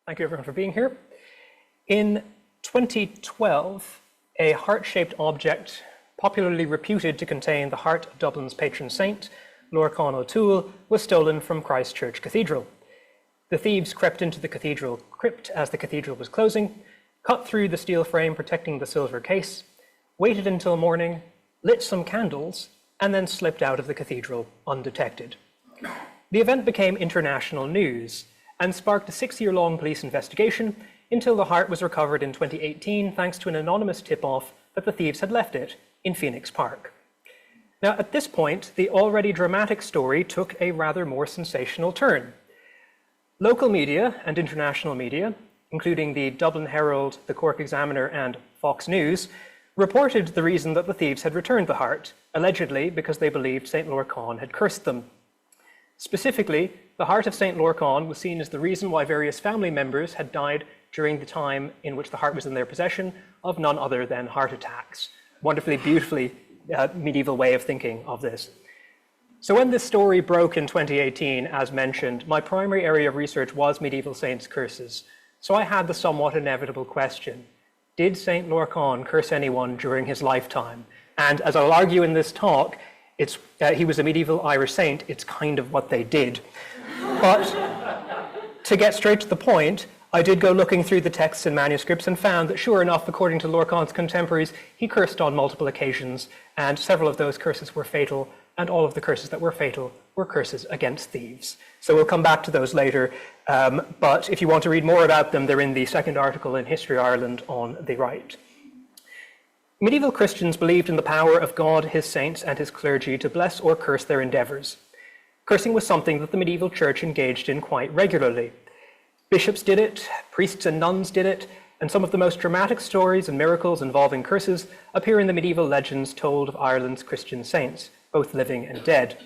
Thank you everyone for being here. In 2012, a heart-shaped object, popularly reputed to contain the heart of Dublin's patron saint, Lorcán Ó Tuathail, was stolen from Christ Church Cathedral. The thieves crept into the cathedral crypt as the cathedral was closing, cut through the steel frame protecting the silver case, waited until morning, lit some candles, and then slipped out of the cathedral undetected. The event became international news and sparked a 6-year-long police investigation until the heart was recovered in 2018 thanks to an anonymous tip-off that the thieves had left it in Phoenix Park. Now, at this point, the already dramatic story took a rather more sensational turn. Local media and international media, including the Dublin Herald, the Cork Examiner, and Fox News, reported the reason that the thieves had returned the heart, allegedly because they believed St. Lorcán had cursed them. Specifically, the heart of St. Lorcán was seen as the reason why various family members had died during the time in which the heart was in their possession of none other than heart attacks. Wonderfully, beautifully medieval way of thinking of this. So when this story broke in 2018, as mentioned, my primary area of research was medieval saints' curses. So I had the somewhat inevitable question: did St. Lorcán curse anyone during his lifetime? And as I'll argue in this talk, he was a medieval Irish saint. It's kind of what they did. But to get straight to the point, I did go looking through the texts and manuscripts and found that, sure enough, according to Lorcán's contemporaries, he cursed on multiple occasions, and several of those curses were fatal, and all of the curses that were fatal were curses against thieves. So we'll come back to those later, but if you want to read more about them, they're in the second article in History Ireland on the right. Medieval Christians believed in the power of God, his saints, and his clergy to bless or curse their endeavours. Cursing was something that the medieval church engaged in quite regularly. Bishops did it, priests and nuns did it, and some of the most dramatic stories and miracles involving curses appear in the medieval legends told of Ireland's Christian saints, both living and dead.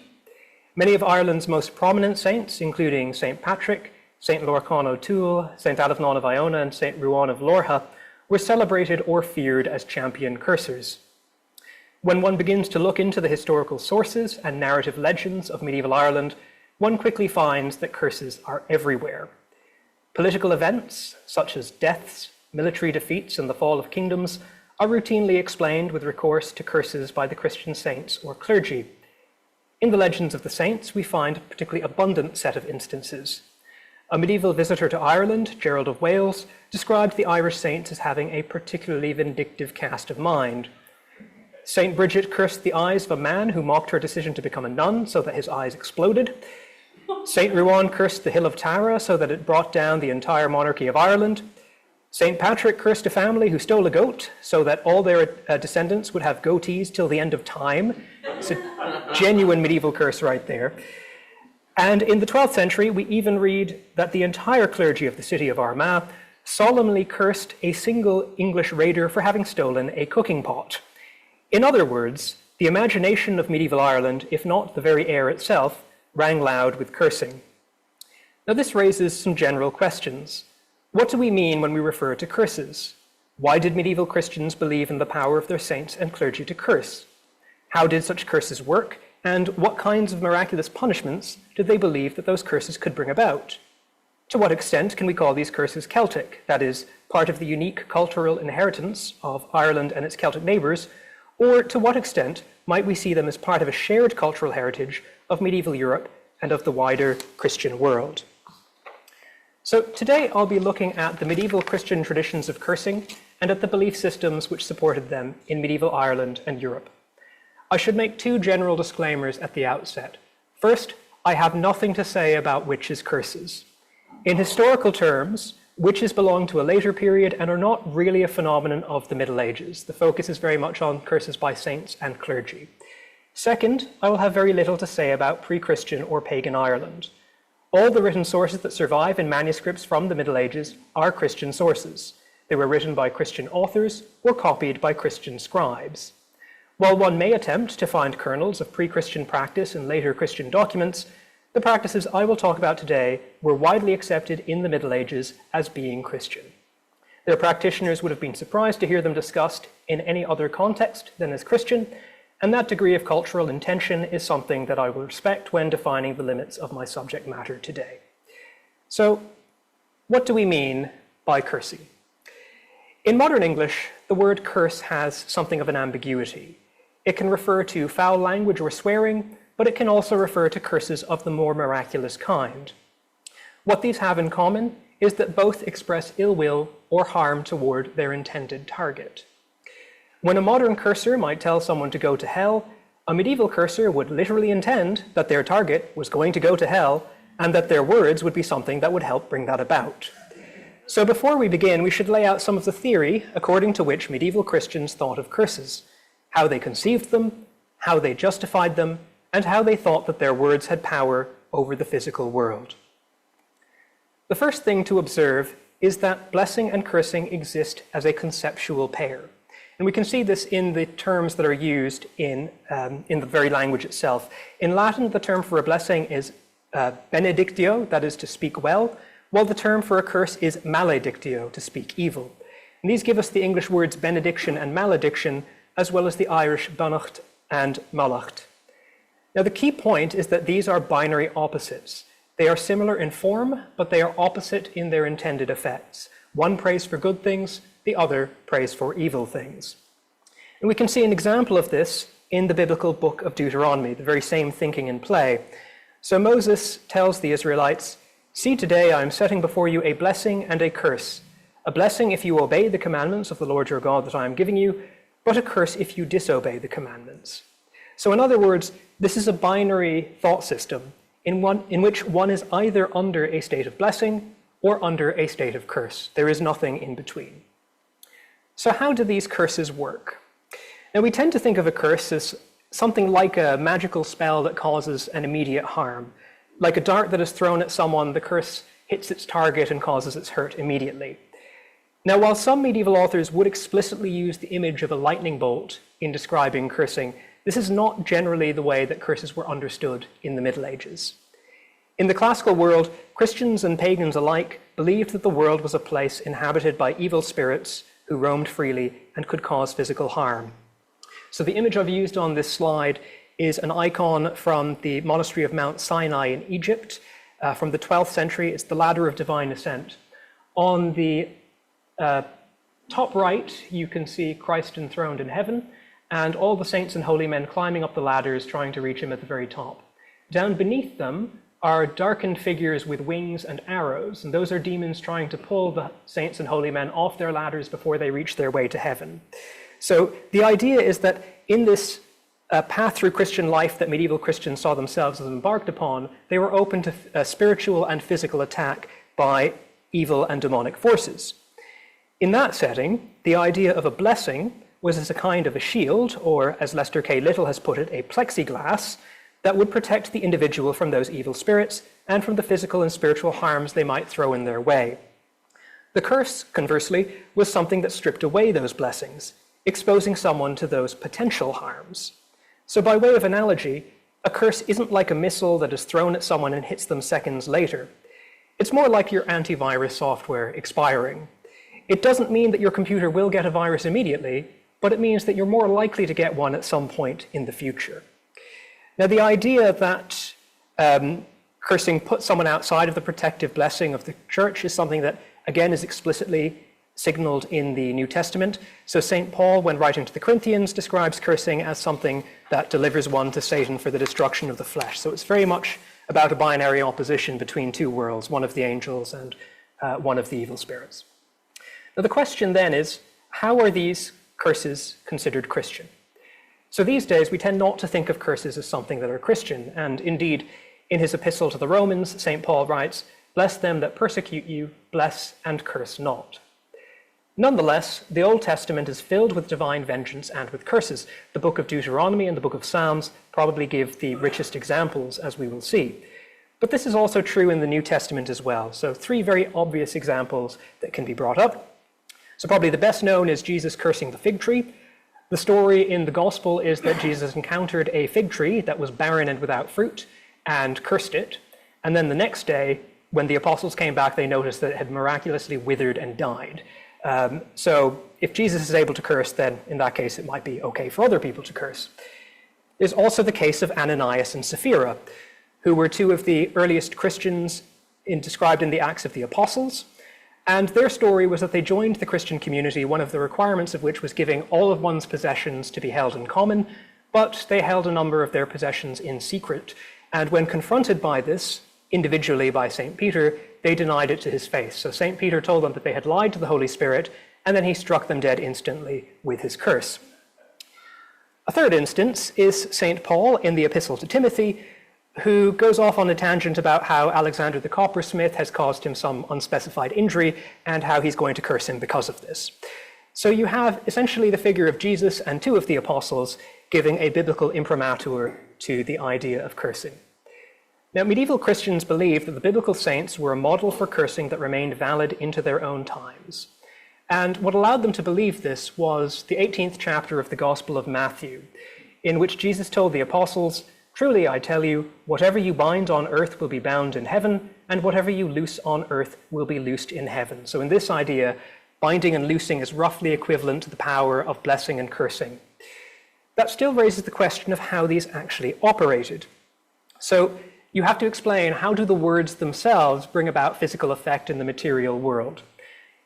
Many of Ireland's most prominent saints, including St. Patrick, St. Lorcán Ó Tuathail, St. Adomnán of Iona, and St. Ruan of Lorcha, were celebrated or feared as champion cursers. When one begins to look into the historical sources and narrative legends of medieval Ireland, one quickly finds that curses are everywhere. Political events, such as deaths, military defeats, and the fall of kingdoms, are routinely explained with recourse to curses by the Christian saints or clergy. In the legends of the saints, we find a particularly abundant set of instances. A medieval visitor to Ireland, Gerald of Wales, described the Irish saints as having a particularly vindictive cast of mind. St. Bridget cursed the eyes of a man who mocked her decision to become a nun so that his eyes exploded. St. Ruan cursed the hill of Tara so that it brought down the entire monarchy of Ireland. St. Patrick cursed a family who stole a goat so that all their descendants would have goatees till the end of time. It's a genuine medieval curse right there. And in the 12th century, we even read that the entire clergy of the city of Armagh solemnly cursed a single English raider for having stolen a cooking pot. In other words, the imagination of medieval Ireland, if not the very air itself, rang loud with cursing. Now this raises some general questions. What do we mean when we refer to curses? Why did medieval Christians believe in the power of their saints and clergy to curse? How did such curses work? And what kinds of miraculous punishments did they believe that those curses could bring about? To what extent can we call these curses Celtic, that is, part of the unique cultural inheritance of Ireland and its Celtic neighbours, or to what extent might we see them as part of a shared cultural heritage of medieval Europe and of the wider Christian world? So today I'll be looking at the medieval Christian traditions of cursing and at the belief systems which supported them in medieval Ireland and Europe. I should make two general disclaimers at the outset. First, I have nothing to say about witches' curses. In historical terms, witches belong to a later period and are not really a phenomenon of the Middle Ages. The focus is very much on curses by saints and clergy. Second, I will have very little to say about pre-Christian or pagan Ireland. All the written sources that survive in manuscripts from the Middle Ages are Christian sources. They were written by Christian authors or copied by Christian scribes. While one may attempt to find kernels of pre-Christian practice in later Christian documents, the practices I will talk about today were widely accepted in the Middle Ages as being Christian. Their practitioners would have been surprised to hear them discussed in any other context than as Christian, and that degree of cultural intention is something that I will respect when defining the limits of my subject matter today. So, what do we mean by cursing? In modern English, the word curse has something of an ambiguity. It can refer to foul language or swearing, but it can also refer to curses of the more miraculous kind. What these have in common is that both express ill will or harm toward their intended target. When a modern curser might tell someone to go to hell, a medieval curser would literally intend that their target was going to go to hell and that their words would be something that would help bring that about. So before we begin, we should lay out some of the theory according to which medieval Christians thought of curses, how they conceived them, how they justified them, and how they thought that their words had power over the physical world. The first thing to observe is that blessing and cursing exist as a conceptual pair. And we can see this in the terms that are used in the very language itself. In Latin, the term for a blessing is benedictio, that is to speak well, while the term for a curse is maledictio, to speak evil. And these give us the English words benediction and malediction, as well as the Irish beannacht and malacht. Now the key point is that these are binary opposites. They are similar in form, but they are opposite in their intended effects. One prays for good things, the other prays for evil things. And we can see an example of this in the biblical book of Deuteronomy, the very same thinking in play. So Moses tells the Israelites, "See, today I am setting before you a blessing and a curse. A blessing if you obey the commandments of the Lord your God that I am giving you, but a curse if you disobey the commandments." So in other words, this is a binary thought system in which one is either under a state of blessing or under a state of curse. There is nothing in between. So how do these curses work? Now we tend to think of a curse as something like a magical spell that causes an immediate harm. Like a dart that is thrown at someone, the curse hits its target and causes its hurt immediately. Now, while some medieval authors would explicitly use the image of a lightning bolt in describing cursing, this is not generally the way that curses were understood in the Middle Ages. In the classical world, Christians and pagans alike believed that the world was a place inhabited by evil spirits who roamed freely and could cause physical harm. So the image I've used on this slide is an icon from the monastery of Mount Sinai in Egypt from the 12th century. It's the ladder of divine ascent. On the top right, you can see Christ enthroned in heaven, and all the saints and holy men climbing up the ladders trying to reach him at the very top. Down beneath them are darkened figures with wings and arrows, and those are demons trying to pull the saints and holy men off their ladders before they reach their way to heaven. So the idea is that in this path through Christian life that medieval Christians saw themselves as embarked upon, they were open to spiritual and physical attack by evil and demonic forces. In that setting, the idea of a blessing was as a kind of a shield, or as Lester K. Little has put it, a plexiglass, that would protect the individual from those evil spirits and from the physical and spiritual harms they might throw in their way. The curse, conversely, was something that stripped away those blessings, exposing someone to those potential harms. So by way of analogy, a curse isn't like a missile that is thrown at someone and hits them seconds later. It's more like your antivirus software expiring. It doesn't mean that your computer will get a virus immediately, but it means that you're more likely to get one at some point in the future. Now, the idea that cursing puts someone outside of the protective blessing of the church is something that, again, is explicitly signaled in the New Testament. So St. Paul, when writing to the Corinthians, describes cursing as something that delivers one to Satan for the destruction of the flesh. So it's very much about a binary opposition between two worlds, one of the angels and one of the evil spirits. Now, the question then is, how are these curses considered Christian? So these days, we tend not to think of curses as something that are Christian. And indeed, in his epistle to the Romans, St. Paul writes, "Bless them that persecute you, bless and curse not." Nonetheless, the Old Testament is filled with divine vengeance and with curses. The book of Deuteronomy and the book of Psalms probably give the richest examples, as we will see. But this is also true in the New Testament as well. So three very obvious examples that can be brought up. So probably the best known is Jesus cursing the fig tree. The story in the gospel is that Jesus encountered a fig tree that was barren and without fruit and cursed it. And then the next day, when the apostles came back, they noticed that it had miraculously withered and died. So if Jesus is able to curse, then in that case, it might be okay for other people to curse. There's also the case of Ananias and Sapphira, who were two of the earliest Christians described in the Acts of the Apostles. And their story was that they joined the Christian community, one of the requirements of which was giving all of one's possessions to be held in common, but they held a number of their possessions in secret. And when confronted by this, individually by St. Peter, they denied it to his face. So St. Peter told them that they had lied to the Holy Spirit, and then he struck them dead instantly with his curse. A third instance is St. Paul in the Epistle to Timothy, who goes off on a tangent about how Alexander the coppersmith has caused him some unspecified injury and how he's going to curse him because of this. So you have essentially the figure of Jesus and two of the apostles giving a biblical imprimatur to the idea of cursing. Now, medieval Christians believed that the biblical saints were a model for cursing that remained valid into their own times. And what allowed them to believe this was the 18th chapter of the Gospel of Matthew, in which Jesus told the apostles, "Truly I tell you, whatever you bind on earth will be bound in heaven, and whatever you loose on earth will be loosed in heaven." So in this idea, binding and loosing is roughly equivalent to the power of blessing and cursing. That still raises the question of how these actually operated. So you have to explain, how do the words themselves bring about physical effect in the material world?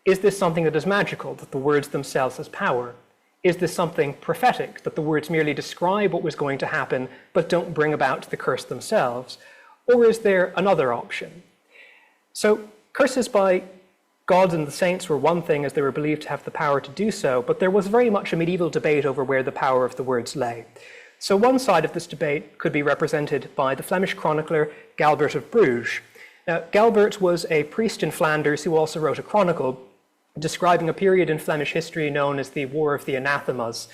Is this something that is magical, that the words themselves has power? Is this something prophetic, that the words merely describe what was going to happen, but don't bring about the curse themselves? Or is there another option? So curses by God and the saints were one thing, as they were believed to have the power to do so, but there was very much a medieval debate over where the power of the words lay. So one side of this debate could be represented by the Flemish chronicler Galbert of Bruges. Now, Galbert was a priest in Flanders who also wrote a chronicle describing a period in Flemish history known as the War of the Anathemas,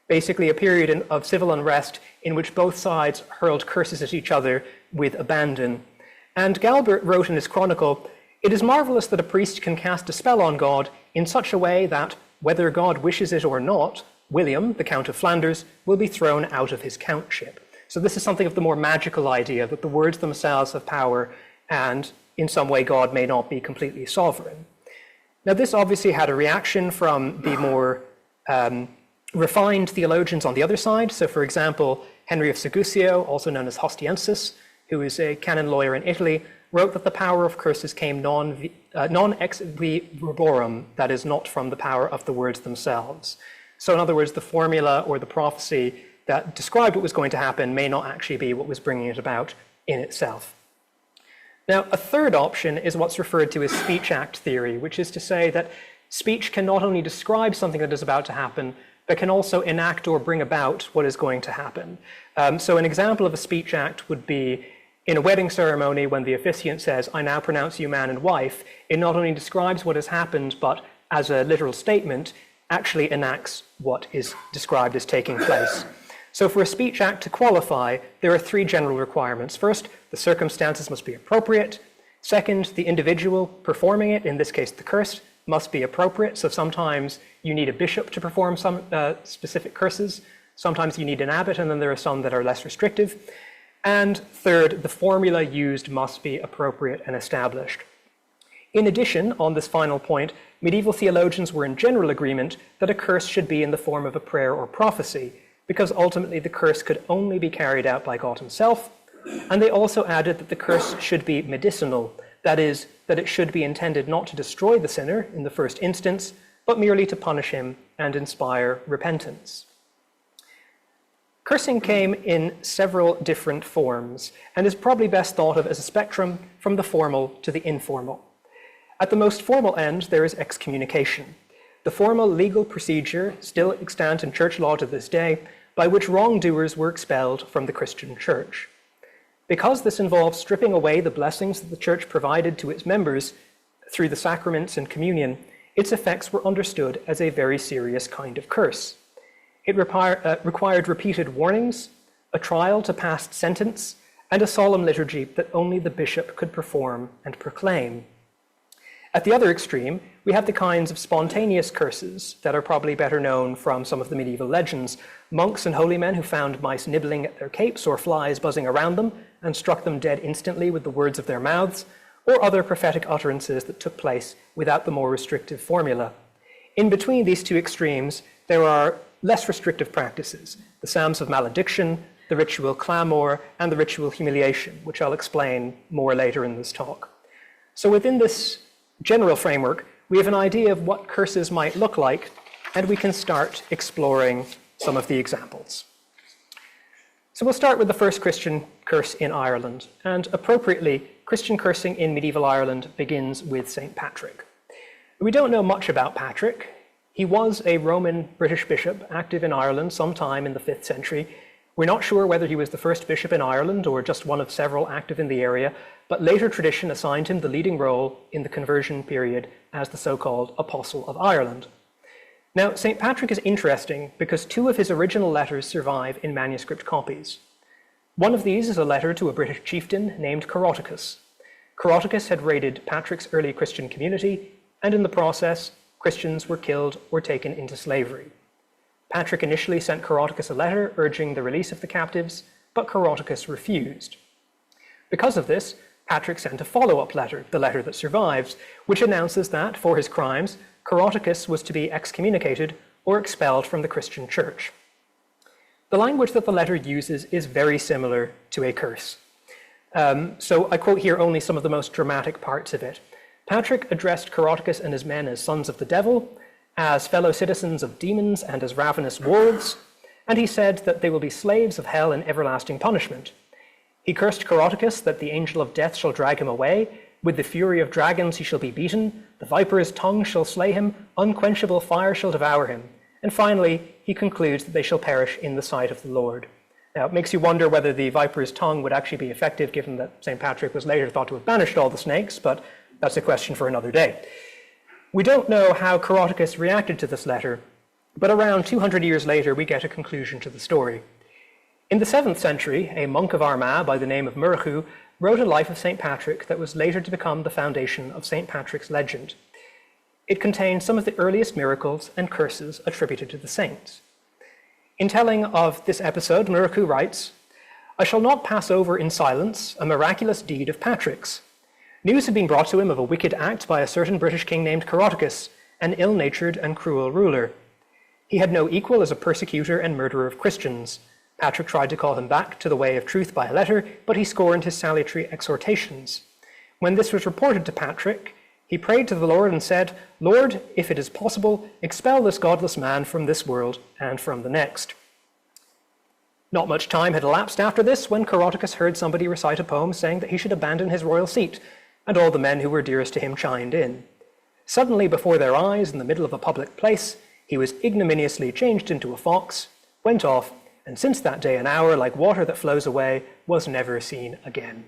basically a period of civil unrest in which both sides hurled curses at each other with abandon. And Galbert wrote in his chronicle, "It is marvelous that a priest can cast a spell on God in such a way that, whether God wishes it or not, William, the Count of Flanders, will be thrown out of his countship." So this is something of the more magical idea, that the words themselves have power and in some way God may not be completely sovereign. Now, this obviously had a reaction from the more refined theologians on the other side. So, for example, Henry of Segusio, also known as Hostiensis, who is a canon lawyer in Italy, wrote that the power of curses came non ex vi verborum, that is, not from the power of the words themselves. So, in other words, the formula or the prophecy that described what was going to happen may not actually be what was bringing it about in itself. Now, a third option is what's referred to as speech act theory, which is to say that speech can not only describe something that is about to happen, but can also enact or bring about what is going to happen. So an example of a speech act would be in a wedding ceremony when the officiant says, "I now pronounce you man and wife." It not only describes what has happened, but as a literal statement, actually enacts what is described as taking place. So for a speech act to qualify, there are three general requirements. First, the circumstances must be appropriate. Second, the individual performing it, in this case the curse, must be appropriate. So sometimes you need a bishop to perform some specific curses. Sometimes you need an abbot, and then there are some that are less restrictive. And third, the formula used must be appropriate and established. In addition, on this final point, medieval theologians were in general agreement that a curse should be in the form of a prayer or prophecy, because ultimately the curse could only be carried out by God himself. And they also added that the curse should be medicinal, that is, that it should be intended not to destroy the sinner in the first instance, but merely to punish him and inspire repentance. Cursing came in several different forms and is probably best thought of as a spectrum from the formal to the informal. At the most formal end, there is excommunication, the formal legal procedure still extant in church law to this day, by which wrongdoers were expelled from the Christian church. Because this involves stripping away the blessings that the church provided to its members through the sacraments and communion, its effects were understood as a very serious kind of curse. It required repeated warnings, a trial to pass sentence, and a solemn liturgy that only the bishop could perform and proclaim. At the other extreme, we have the kinds of spontaneous curses that are probably better known from some of the medieval legends. Monks and holy men who found mice nibbling at their capes or flies buzzing around them and struck them dead instantly with the words of their mouths, or other prophetic utterances that took place without the more restrictive formula. In between these two extremes, there are less restrictive practices, the psalms of malediction, the ritual clamor, and the ritual humiliation, which I'll explain more later in this talk. So within this general framework, we have an idea of what curses might look like, and we can start exploring some of the examples. So we'll start with the first Christian curse in Ireland, and appropriately, Christian cursing in medieval Ireland begins with St. Patrick. We don't know much about Patrick. He was a Roman British bishop active in Ireland sometime in the 5th century. We're not sure whether he was the first bishop in Ireland or just one of several active in the area, but later tradition assigned him the leading role in the conversion period as the so-called Apostle of Ireland. Now, St. Patrick is interesting because 2 of his original letters survive in manuscript copies. One of these is a letter to a British chieftain named Coroticus. Coroticus had raided Patrick's early Christian community, and in the process, Christians were killed or taken into slavery. Patrick initially sent Coroticus a letter urging the release of the captives, but Coroticus refused. Because of this, Patrick sent a follow-up letter, the letter that survives, which announces that, for his crimes, Coroticus was to be excommunicated or expelled from the Christian church. The language that the letter uses is very similar to a curse. So I quote here only some of the most dramatic parts of it. Patrick addressed Coroticus and his men as sons of the devil, as fellow citizens of demons and as ravenous wolves, and he said that they will be slaves of hell and everlasting punishment. He cursed Coroticus that the angel of death shall drag him away, with the fury of dragons he shall be beaten, the viper's tongue shall slay him, unquenchable fire shall devour him. And finally, he concludes that they shall perish in the sight of the Lord. Now, it makes you wonder whether the viper's tongue would actually be effective, given that St. Patrick was later thought to have banished all the snakes, but that's a question for another day. We don't know how Coroticus reacted to this letter, but around 200 years later, we get a conclusion to the story. In the 7th century, a monk of Armagh by the name of Miraculous wrote a life of St. Patrick that was later to become the foundation of St. Patrick's legend. It contains some of the earliest miracles and curses attributed to the saints. In telling of this episode, Miraculous writes, "I shall not pass over in silence a miraculous deed of Patrick's. News had been brought to him of a wicked act by a certain British king named Coroticus, an ill-natured and cruel ruler. He had no equal as a persecutor and murderer of Christians. Patrick tried to call him back to the way of truth by a letter, but he scorned his salutary exhortations. When this was reported to Patrick, he prayed to the Lord and said, 'Lord, if it is possible, expel this godless man from this world and from the next.'" Not much time had elapsed after this when Coroticus heard somebody recite a poem saying that he should abandon his royal seat, and all the men who were dearest to him chimed in. Suddenly, before their eyes, in the middle of a public place, he was ignominiously changed into a fox, went off, and since that day and hour, like water that flows away, was never seen again.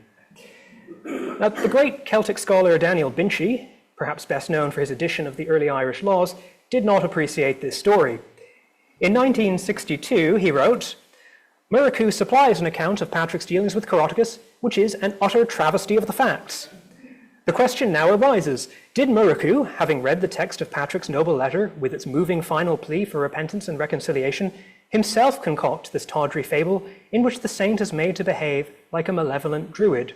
Now, the great Celtic scholar Daniel Binchy, perhaps best known for his edition of the early Irish laws, did not appreciate this story. In 1962, he wrote, "Miraculous supplies an account of Patrick's dealings with Coroticus, which is an utter travesty of the facts. The question now arises, did Miraculous, having read the text of Patrick's noble letter with its moving final plea for repentance and reconciliation, himself concoct this tawdry fable in which the saint is made to behave like a malevolent druid?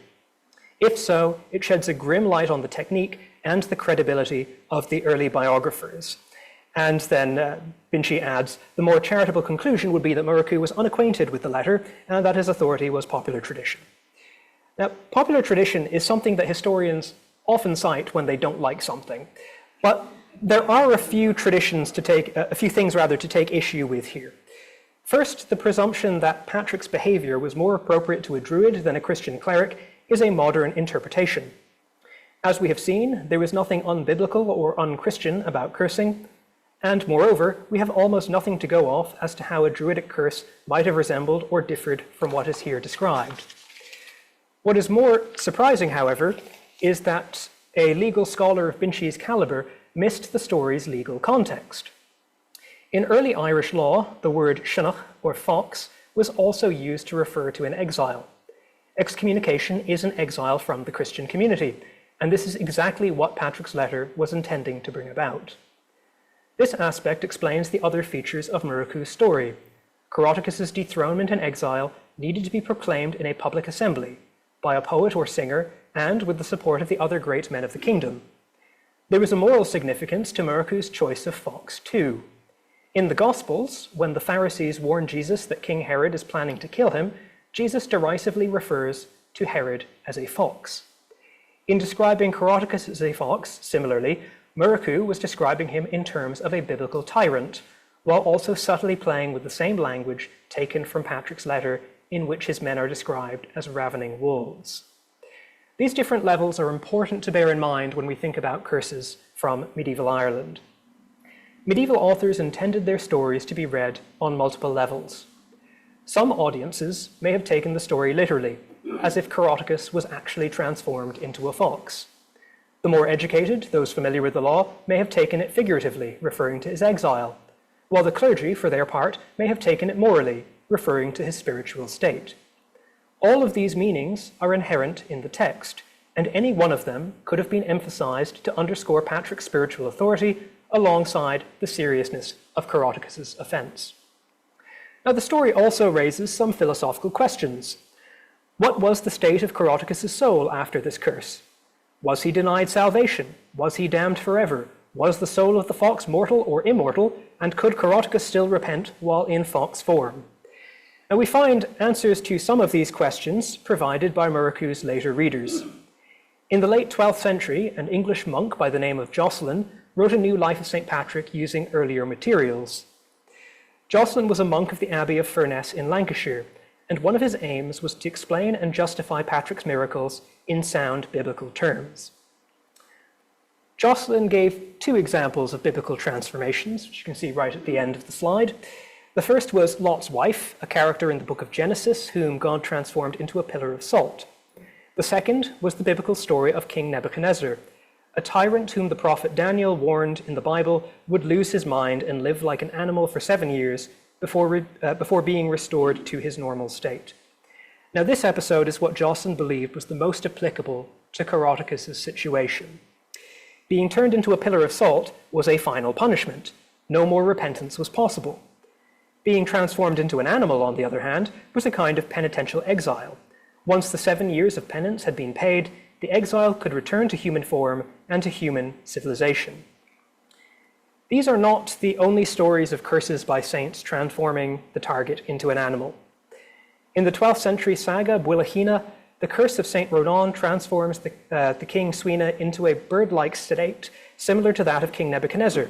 If so, it sheds a grim light on the technique and the credibility of the early biographers." And then Binchy adds, "The more charitable conclusion would be that Miraculous was unacquainted with the letter and that his authority was popular tradition." Now, popular tradition is something that historians often cite when they don't like something, but there are a few things to take issue with here. First, the presumption that Patrick's behavior was more appropriate to a druid than a Christian cleric is a modern interpretation. As we have seen, there was nothing unbiblical or unchristian about cursing, and moreover, we have almost nothing to go off as to how a druidic curse might have resembled or differed from what is here described. What is more surprising, however, is that a legal scholar of Binchy's caliber missed the story's legal context. In early Irish law, the word shinach, or fox, was also used to refer to an exile. Excommunication is an exile from the Christian community, and this is exactly what Patrick's letter was intending to bring about. This aspect explains the other features of Miraculous' story. Coroticus' dethronement and exile needed to be proclaimed in a public assembly, by a poet or singer, and with the support of the other great men of the kingdom. There was a moral significance to Miraculous' choice of fox too. In the Gospels, when the Pharisees warn Jesus that King Herod is planning to kill him, Jesus derisively refers to Herod as a fox. In describing Coroticus as a fox, similarly, Miraculous was describing him in terms of a biblical tyrant, while also subtly playing with the same language taken from Patrick's letter, in which his men are described as ravening wolves. These different levels are important to bear in mind when we think about curses from medieval Ireland. Medieval authors intended their stories to be read on multiple levels. Some audiences may have taken the story literally, as if Coroticus was actually transformed into a fox. The more educated, those familiar with the law, may have taken it figuratively, referring to his exile, while the clergy, for their part, may have taken it morally, referring to his spiritual state. All of these meanings are inherent in the text, and any one of them could have been emphasized to underscore Patrick's spiritual authority alongside the seriousness of Coroticus's offense. Now, the story also raises some philosophical questions. What was the state of Coroticus's soul after this curse? Was he denied salvation? Was he damned forever? Was the soul of the fox mortal or immortal? And could Coroticus still repent while in fox form? Now, we find answers to some of these questions provided by Miraculous's later readers. In the late 12th century, an English monk by the name of Jocelyn wrote a new life of St. Patrick using earlier materials. Jocelyn was a monk of the Abbey of Furness in Lancashire, and one of his aims was to explain and justify Patrick's miracles in sound biblical terms. Jocelyn gave two examples of biblical transformations, which you can see right at the end of the slide. The first was Lot's wife, a character in the book of Genesis, whom God transformed into a pillar of salt. The second was the biblical story of King Nebuchadnezzar, a tyrant whom the prophet Daniel warned in the Bible would lose his mind and live like an animal for 7 years before being restored to his normal state. Now, this episode is what Jocelyn believed was the most applicable to Coroticus's situation. Being turned into a pillar of salt was a final punishment. No more repentance was possible. Being transformed into an animal, on the other hand, was a kind of penitential exile. Once the 7 years of penance had been paid, the exile could return to human form and to human civilization. These are not the only stories of curses by saints transforming the target into an animal. In the 12th century saga Builachina, the curse of Saint Rodan transforms the king Suina into a bird-like state similar to that of King Nebuchadnezzar.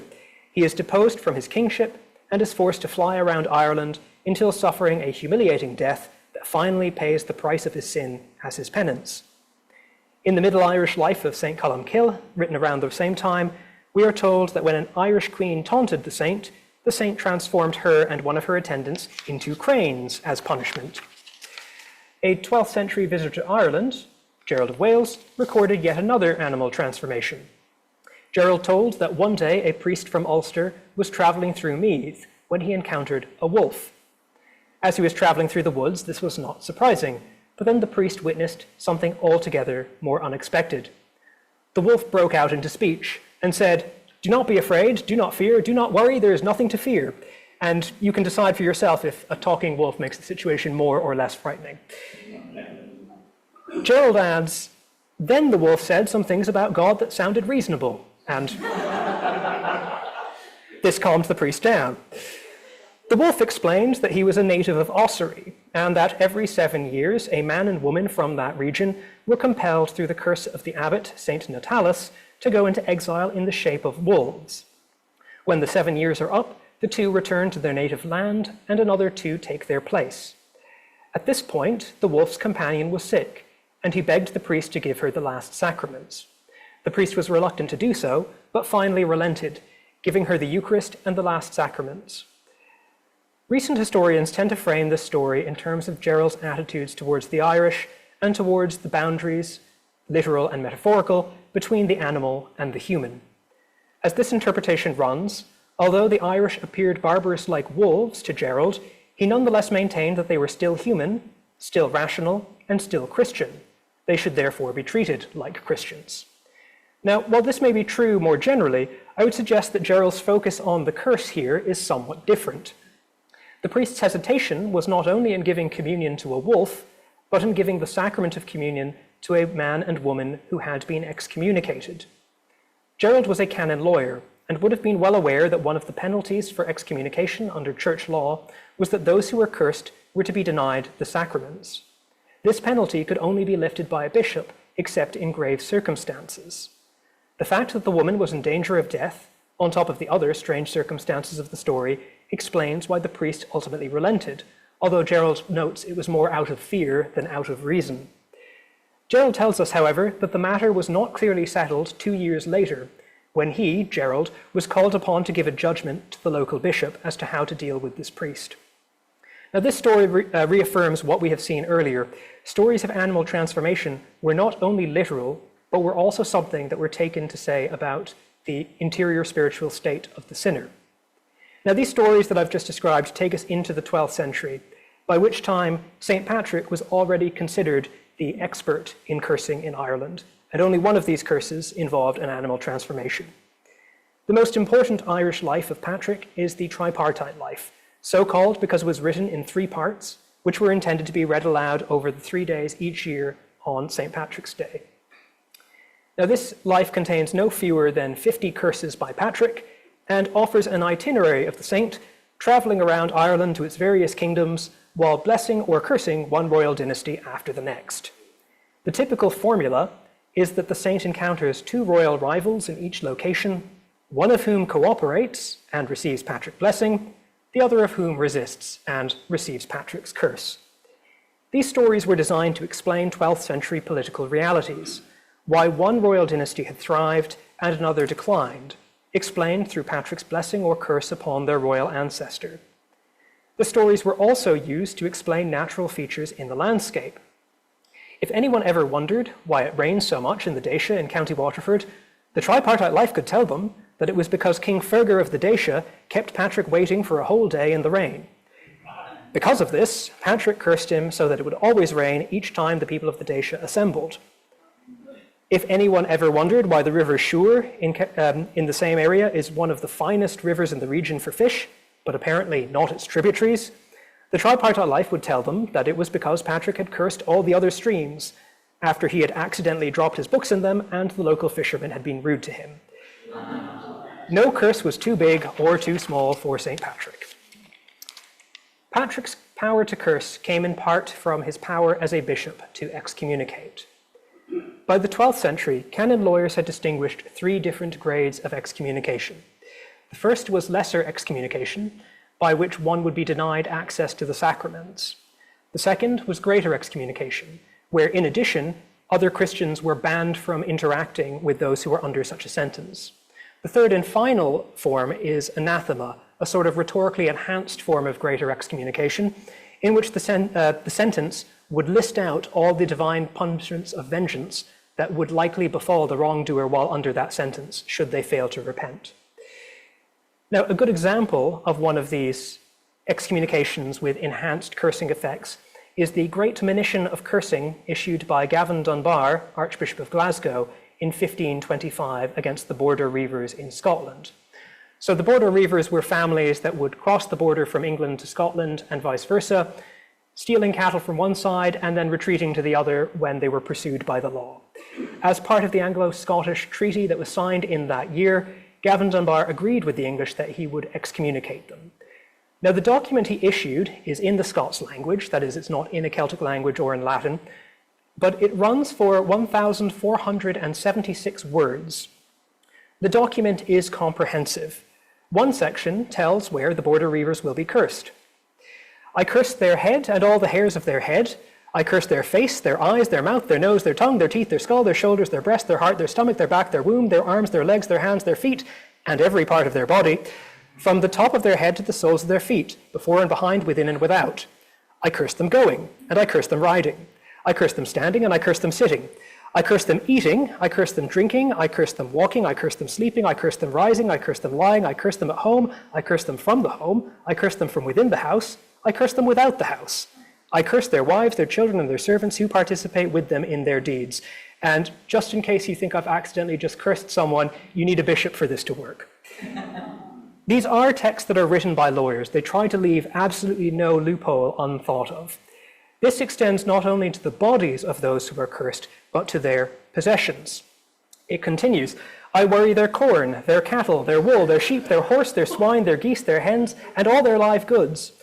He is deposed from his kingship and is forced to fly around Ireland until suffering a humiliating death that finally pays the price of his sin as his penance. In the Middle Irish life of St. Columcille, written around the same time, we are told that when an Irish queen taunted the saint transformed her and one of her attendants into cranes as punishment. A 12th century visitor to Ireland, Gerald of Wales, recorded yet another animal transformation. Gerald told that one day a priest from Ulster was travelling through Meath when he encountered a wolf. As he was travelling through the woods, this was not surprising, but then the priest witnessed something altogether more unexpected. The wolf broke out into speech and said, "Do not be afraid, do not fear, do not worry, there is nothing to fear." And you can decide for yourself if a talking wolf makes the situation more or less frightening. Gerald adds, "Then the wolf said some things about God that sounded reasonable, and this calmed the priest down." The wolf explained that he was a native of Ossory, and that every 7 years a man and woman from that region were compelled through the curse of the abbot, Saint Natalis, to go into exile in the shape of wolves. When the 7 years are up, the two return to their native land, and another two take their place. At this point, the wolf's companion was sick, and he begged the priest to give her the last sacraments. The priest was reluctant to do so, but finally relented, giving her the Eucharist and the last sacraments. Recent historians tend to frame this story in terms of Gerald's attitudes towards the Irish and towards the boundaries, literal and metaphorical, between the animal and the human. As this interpretation runs, although the Irish appeared barbarous like wolves to Gerald, he nonetheless maintained that they were still human, still rational, and still Christian. They should therefore be treated like Christians. Now, while this may be true more generally, I would suggest that Gerald's focus on the curse here is somewhat different. The priest's hesitation was not only in giving communion to a wolf, but in giving the sacrament of communion to a man and woman who had been excommunicated. Gerald was a canon lawyer and would have been well aware that one of the penalties for excommunication under church law was that those who were cursed were to be denied the sacraments. This penalty could only be lifted by a bishop, except in grave circumstances. The fact that the woman was in danger of death, on top of the other strange circumstances of the story, explains why the priest ultimately relented, although Gerald notes it was more out of fear than out of reason. Gerald tells us, however, that the matter was not clearly settled 2 years later, when he, Gerald, was called upon to give a judgment to the local bishop as to how to deal with this priest. Now, this story reaffirms what we have seen earlier. Stories of animal transformation were not only literal, but were also something that were taken to say about the interior spiritual state of the sinner. Now, these stories that I've just described take us into the 12th century, by which time St. Patrick was already considered the expert in cursing in Ireland, and only one of these curses involved an animal transformation. The most important Irish life of Patrick is the tripartite life, so called because it was written in 3 parts, which were intended to be read aloud over the 3 days each year on St. Patrick's Day. Now, this life contains no fewer than 50 curses by Patrick and offers an itinerary of the saint traveling around Ireland to its various kingdoms while blessing or cursing one royal dynasty after the next. The typical formula is that the saint encounters 2 royal rivals in each location, one of whom cooperates and receives Patrick's blessing, the other of whom resists and receives Patrick's curse. These stories were designed to explain 12th century political realities, why one royal dynasty had thrived and another declined, explained through Patrick's blessing or curse upon their royal ancestor. The stories were also used to explain natural features in the landscape. If anyone ever wondered why it rains so much in the Dacia in County Waterford, the tripartite life could tell them that it was because King Ferger of the Dacia kept Patrick waiting for a whole day in the rain. Because of this, Patrick cursed him so that it would always rain each time the people of the Dacia assembled. If anyone ever wondered why the river Suir in the same area is one of the finest rivers in the region for fish, but apparently not its tributaries, the tripartite life would tell them that it was because Patrick had cursed all the other streams after he had accidentally dropped his books in them and the local fishermen had been rude to him. No curse was too big or too small for St. Patrick. Patrick's power to curse came in part from his power as a bishop to excommunicate. By the 12th century, canon lawyers had distinguished 3 different grades of excommunication. The first was lesser excommunication, by which one would be denied access to the sacraments. The second was greater excommunication, where in addition, other Christians were banned from interacting with those who were under such a sentence. The third and final form is anathema, a sort of rhetorically enhanced form of greater excommunication, in which the sentence would list out all the divine punishments of vengeance that would likely befall the wrongdoer while under that sentence, should they fail to repent. Now, a good example of one of these excommunications with enhanced cursing effects is the Great Monition of Cursing issued by Gavin Dunbar, Archbishop of Glasgow, in 1525 against the Border Reivers in Scotland. So the Border Reivers were families that would cross the border from England to Scotland and vice versa, stealing cattle from one side and then retreating to the other when they were pursued by the law. As part of the Anglo-Scottish treaty that was signed in that year, Gavin Dunbar agreed with the English that he would excommunicate them. Now, the document he issued is in the Scots language, that is, it's not in a Celtic language or in Latin, but it runs for 1,476 words. The document is comprehensive. One section tells where the Border Reivers will be cursed. I curse their head and all the hairs of their head. I curse their face, their eyes, their mouth, their nose, their tongue, their teeth, their skull, their shoulders, their breast, their heart, their stomach, their back, their womb, their arms, their legs, their hands, their feet, and every part of their body, from the top of their head to the soles of their feet, before and behind, within and without. I curse them going, and I curse them riding. I curse them standing, and I curse them sitting. I curse them eating, I curse them drinking, I curse them walking, I curse them sleeping, I curse them rising, I curse them lying, I curse them at home, I curse them from the home, I curse them from within the house, I curse them without the house. I curse their wives, their children, and their servants who participate with them in their deeds. And just in case you think I've accidentally just cursed someone, you need a bishop for this to work. These are texts that are written by lawyers. They try to leave absolutely no loophole unthought of. This extends not only to the bodies of those who are cursed, but to their possessions. It continues, I worry their corn, their cattle, their wool, their sheep, their horse, their swine, their geese, their hens, and all their live goods.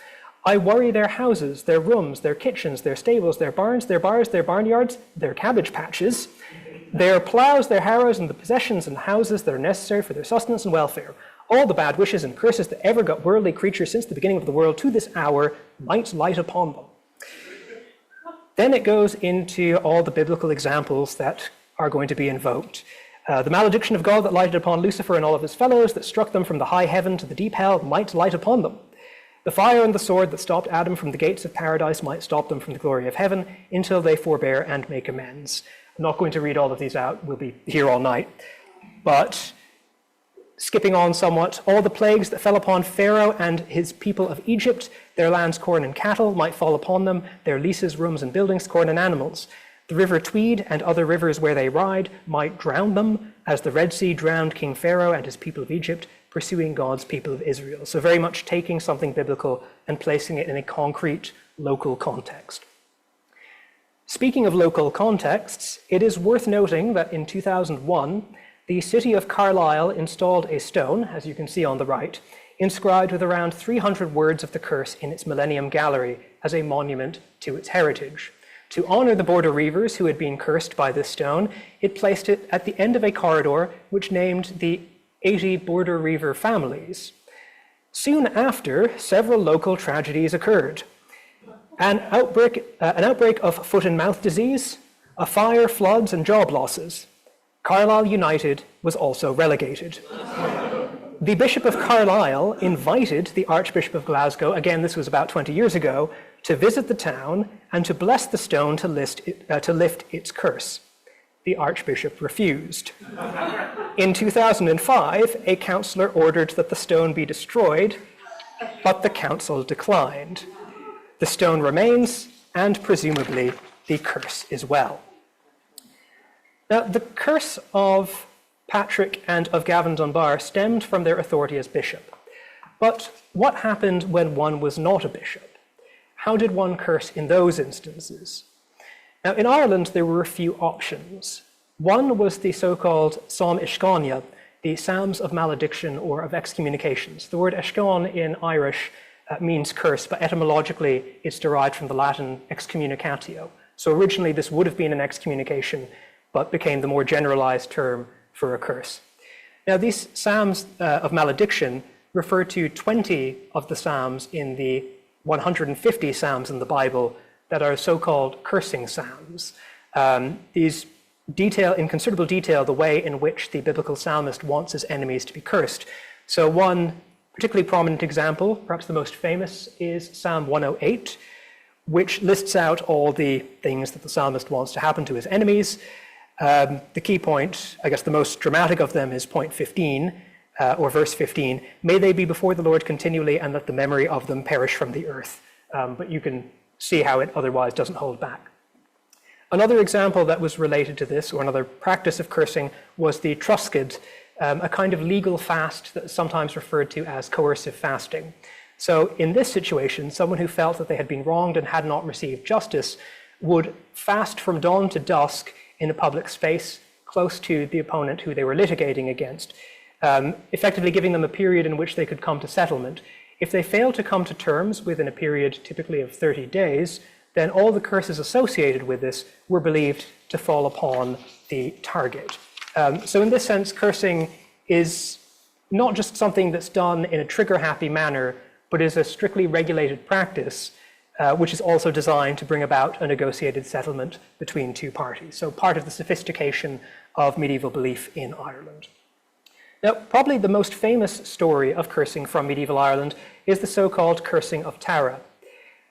I worry their houses, their rooms, their kitchens, their stables, their barns, their bars, their barnyards, their cabbage patches, Their ploughs, their harrows, and the possessions and houses that are necessary for their sustenance and welfare, all the bad wishes and curses that ever got worldly creatures since the beginning of the world to this hour might light upon them. Then it goes into all the biblical examples that are going to be invoked. The malediction of God that lighted upon Lucifer and all of his fellows, that struck them from the high heaven to the deep hell, might light upon them. The fire and the sword that stopped Adam from the gates of paradise might stop them from the glory of heaven until they forbear and make amends. I'm not going to read all of these out. We'll be here all night. But skipping on somewhat, all the plagues that fell upon Pharaoh and his people of Egypt, their lands, corn and cattle, might fall upon them, their leases, rooms and buildings, corn and animals. The river Tweed and other rivers where they ride might drown them, as the Red Sea drowned King Pharaoh and his people of Egypt, pursuing God's people of Israel. So very much taking something biblical and placing it in a concrete local context. Speaking of local contexts, it is worth noting that in 2001, the city of Carlisle installed a stone, as you can see on the right, inscribed with around 300 words of the curse in its Millennium Gallery as a monument to its heritage. To honor the border reivers who had been cursed by this stone, it placed it at the end of a corridor which named the 80 border reiver families. Soon after, several local tragedies occurred. An outbreak of foot and mouth disease, a fire, floods, and job losses. Carlisle United was also relegated. The Bishop of Carlisle invited the Archbishop of Glasgow, again this was about 20 years ago, to visit the town and to bless the stone to lift its curse. The Archbishop refused. In 2005, a councillor ordered that the stone be destroyed, but the council declined. The stone remains, and presumably the curse as well. Now, the curse of Patrick and of Gavin Dunbar stemmed from their authority as bishop. But what happened when one was not a bishop? How did one curse in those instances? Now, in Ireland, there were a few options. One was the so-called Psalm Ishcania, the Psalms of Malediction or of Excommunications. The word Ishcan in Irish means curse, but etymologically it's derived from the Latin excommunicatio. So originally this would have been an excommunication, but became the more generalized term for a curse. Now these Psalms of Malediction refer to 20 of the Psalms in the 150 Psalms in the Bible that are so-called cursing Psalms. These detail in considerable detail the way in which the biblical psalmist wants his enemies to be cursed. So one particularly prominent example, perhaps the most famous, is Psalm 108, which lists out all the things that the psalmist wants to happen to his enemies. The key point, I guess the most dramatic of them, is point 15, or verse 15. May they be before the Lord continually, and let the memory of them perish from the earth. But you can see how it otherwise doesn't hold back. Another example that was related to this, or another practice of cursing, was the truscid, a kind of legal fast that is sometimes referred to as coercive fasting. So in this situation, someone who felt that they had been wronged and had not received justice would fast from dawn to dusk in a public space close to the opponent who they were litigating against, effectively giving them a period in which they could come to settlement. If they failed to come to terms within a period typically of 30 days, then all the curses associated with this were believed to fall upon the target. So in this sense, cursing is not just something that's done in a trigger-happy manner, but is a strictly regulated practice, which is also designed to bring about a negotiated settlement between two parties. So part of the sophistication of medieval belief in Ireland. Now, probably the most famous story of cursing from medieval Ireland is the so-called cursing of Tara.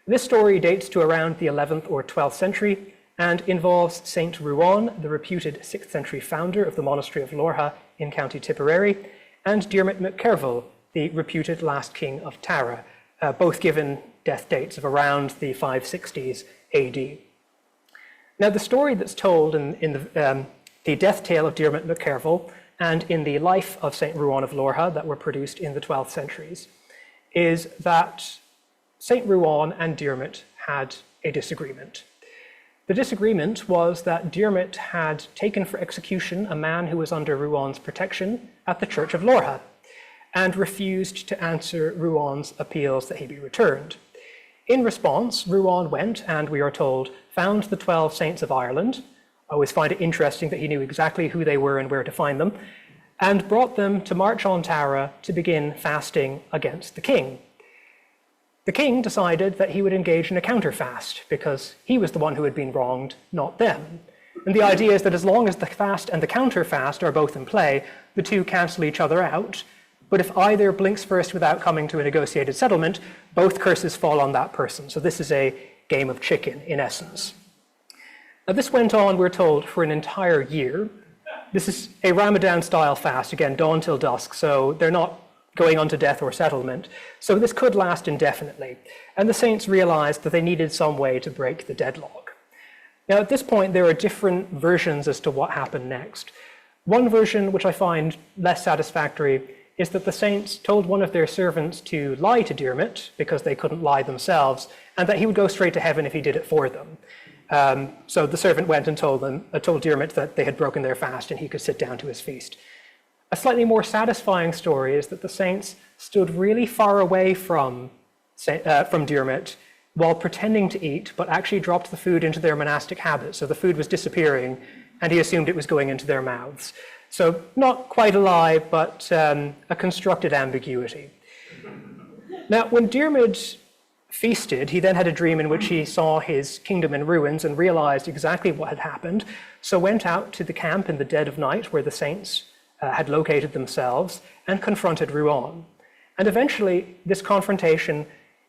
This story dates to around the 11th or 12th century and involves Saint Ruan, the reputed 6th century founder of the monastery of Lorcha in County Tipperary, and Diarmaid MacCerville, the reputed last king of Tara, both given death dates of around the 560s AD. Now, the story that's told in the death tale of Diarmaid MacCerville and in the life of Saint Ruan of Lorcha that were produced in the 12th centuries is that Saint Ruan and Diarmaid had a disagreement. The disagreement was that Diarmaid had taken for execution a man who was under Ruan's protection at the Church of Lorcha and refused to answer Ruan's appeals that he be returned. In response, Ruan went and, we are told, found the 12 saints of Ireland, I always find it interesting that he knew exactly who they were and where to find them, and brought them to march on Tara to begin fasting against the king. The king decided that he would engage in a counter-fast because he was the one who had been wronged, not them. And the idea is that as long as the fast and the counter-fast are both in play, the two cancel each other out. But if either blinks first without coming to a negotiated settlement, both curses fall on that person. So this is a game of chicken, in essence. Now, this went on, we're told, for an entire year. This is a Ramadan-style fast, again, dawn till dusk, so they're not going on to death or settlement. So this could last indefinitely. And the saints realized that they needed some way to break the deadlock. Now, at this point, there are different versions as to what happened next. One version, which I find less satisfactory, is that the saints told one of their servants to lie to Diarmaid because they couldn't lie themselves, and that he would go straight to heaven if he did it for them. So the servant went and told Diarmaid that they had broken their fast and he could sit down to his feast. A slightly more satisfying story is that the saints stood really far away from Diarmaid while pretending to eat, but actually dropped the food into their monastic habit. So the food was disappearing, and he assumed it was going into their mouths. So not quite a lie, but a constructed ambiguity. Now, when Diarmaid feasted, he then had a dream in which he saw his kingdom in ruins and realized exactly what had happened, so went out to the camp in the dead of night where the saints had located themselves and confronted Ruan. And eventually, this confrontation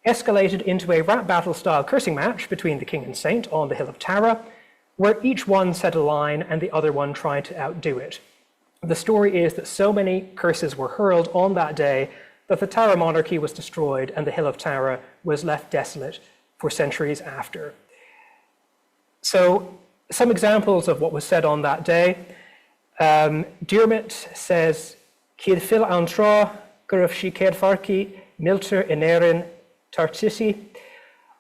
escalated into a rap battle-style cursing match between the king and saint on the hill of Tara, where each one said a line and the other one tried to outdo it. The story is that so many curses were hurled on that day that the Tara monarchy was destroyed and the hill of Tara was left desolate for centuries after. So, some examples of what was said on that day. Diarmaid says, Cid fil an tra, gurf si ced farci, milter inerin tartisi,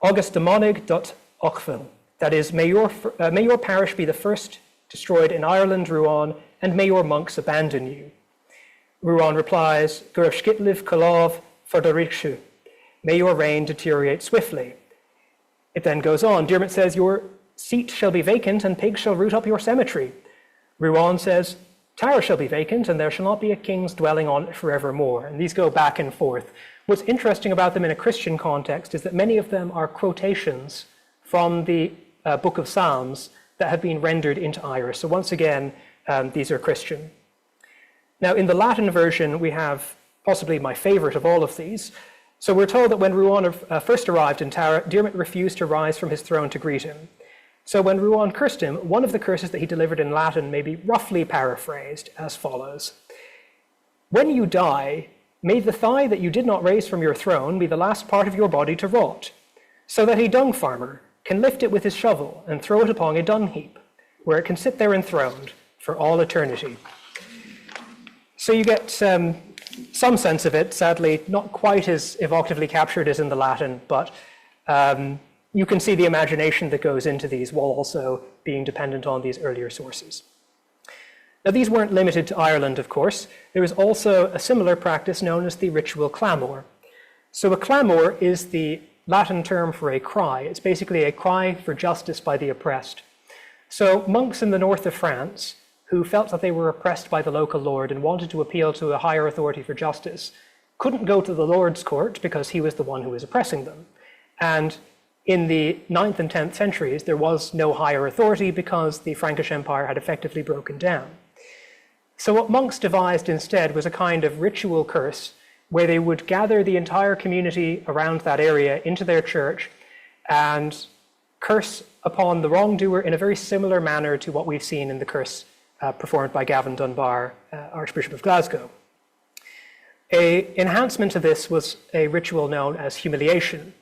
agus demonig dot ochfil. That is, may your parish be the first destroyed in Ireland, Ruan, and may your monks abandon you. Ruan replies, Gurf skitliv kalav fordarikshu. May your reign deteriorate swiftly. It then goes on. Diarmaid says, your seat shall be vacant and pigs shall root up your cemetery. Ruan says, Tara shall be vacant and there shall not be a king's dwelling on it forevermore. And these go back and forth. What's interesting about them in a Christian context is that many of them are quotations from the Book of Psalms that have been rendered into Irish. So once again, these are Christian. Now, in the Latin version, we have possibly my favorite of all of these. So we're told that when Ruan first arrived in Tara, Diarmaid refused to rise from his throne to greet him. So when Ruan cursed him, one of the curses that he delivered in Latin may be roughly paraphrased as follows. When you die, may the thigh that you did not raise from your throne be the last part of your body to rot, so that a dung farmer can lift it with his shovel and throw it upon a dung heap, where it can sit there enthroned for all eternity. So you get some sense of it, sadly not quite as evocatively captured as in the Latin, but you can see the imagination that goes into these while also being dependent on these earlier sources. Now, these weren't limited to Ireland, of course. There is also a similar practice known as the ritual clamor. So a clamor is the Latin term for a cry. It's basically a cry for justice by the oppressed. So monks in the north of France who felt that they were oppressed by the local lord and wanted to appeal to a higher authority for justice couldn't go to the Lord's court because he was the one who was oppressing them. And in the 9th and 10th centuries, there was no higher authority because the Frankish Empire had effectively broken down. So what monks devised instead was a kind of ritual curse where they would gather the entire community around that area into their church and curse upon the wrongdoer in a very similar manner to what we've seen in the curse performed by Gavin Dunbar, Archbishop of Glasgow. An enhancement to this was a ritual known as humiliation,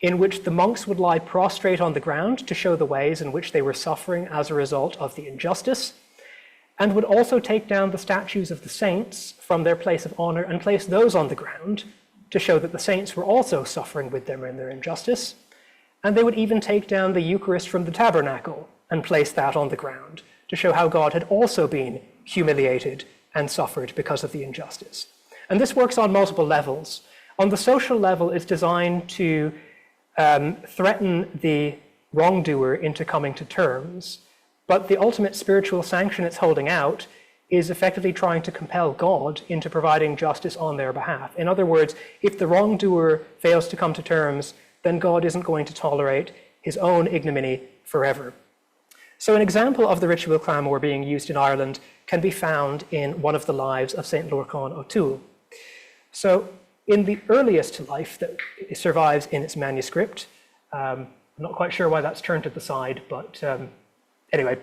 in which the monks would lie prostrate on the ground to show the ways in which they were suffering as a result of the injustice, and would also take down the statues of the saints from their place of honor and place those on the ground to show that the saints were also suffering with them in their injustice. And they would even take down the Eucharist from the tabernacle and place that on the ground to show how God had also been humiliated and suffered because of the injustice. And this works on multiple levels. On the social level, it's designed to threaten the wrongdoer into coming to terms but the ultimate spiritual sanction it's holding out is effectively trying to compel God into providing justice on their behalf. In other words, if the wrongdoer fails to come to terms, then God isn't going to tolerate his own ignominy forever. So an example of the ritual clamor being used in Ireland can be found in one of the lives of St. Lorcán Ó Tuathail. So in the earliest life that survives in its manuscript, I'm not quite sure why that's turned to the side, but anyway,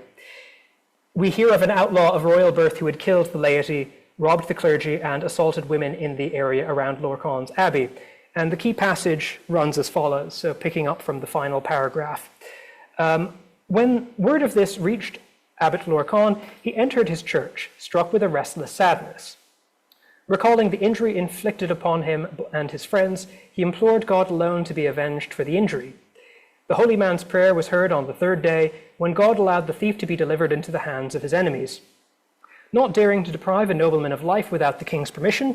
we hear of an outlaw of royal birth who had killed the laity, robbed the clergy, and assaulted women in the area around Lorcán's Abbey. And the key passage runs as follows, so picking up from the final paragraph. When word of this reached Abbot Lorcán, he entered his church, struck with a restless sadness. Recalling the injury inflicted upon him and his friends, he implored God alone to be avenged for the injury. The holy man's prayer was heard on the third day, when God allowed the thief to be delivered into the hands of his enemies. Not daring to deprive a nobleman of life without the king's permission,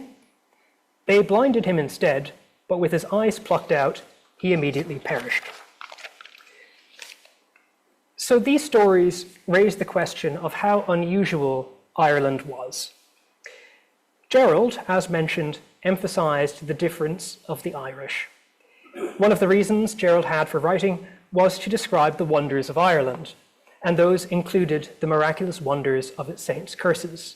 they blinded him instead, but with his eyes plucked out, he immediately perished. So these stories raise the question of how unusual Ireland was. Gerald, as mentioned, emphasized the difference of the Irish. One of the reasons Gerald had for writing was to describe the wonders of Ireland, and those included the miraculous wonders of its saints' curses.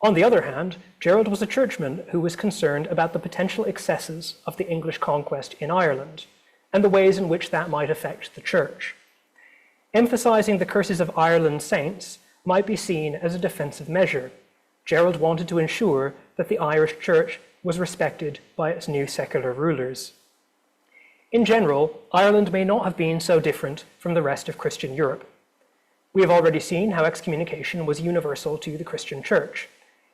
On the other hand, Gerald was a churchman who was concerned about the potential excesses of the English conquest in Ireland, and the ways in which that might affect the church. Emphasizing the curses of Ireland's saints might be seen as a defensive measure. Gerald wanted to ensure that the Irish church was respected by its new secular rulers. In general, Ireland may not have been so different from the rest of Christian Europe. We have already seen how excommunication was universal to the Christian church,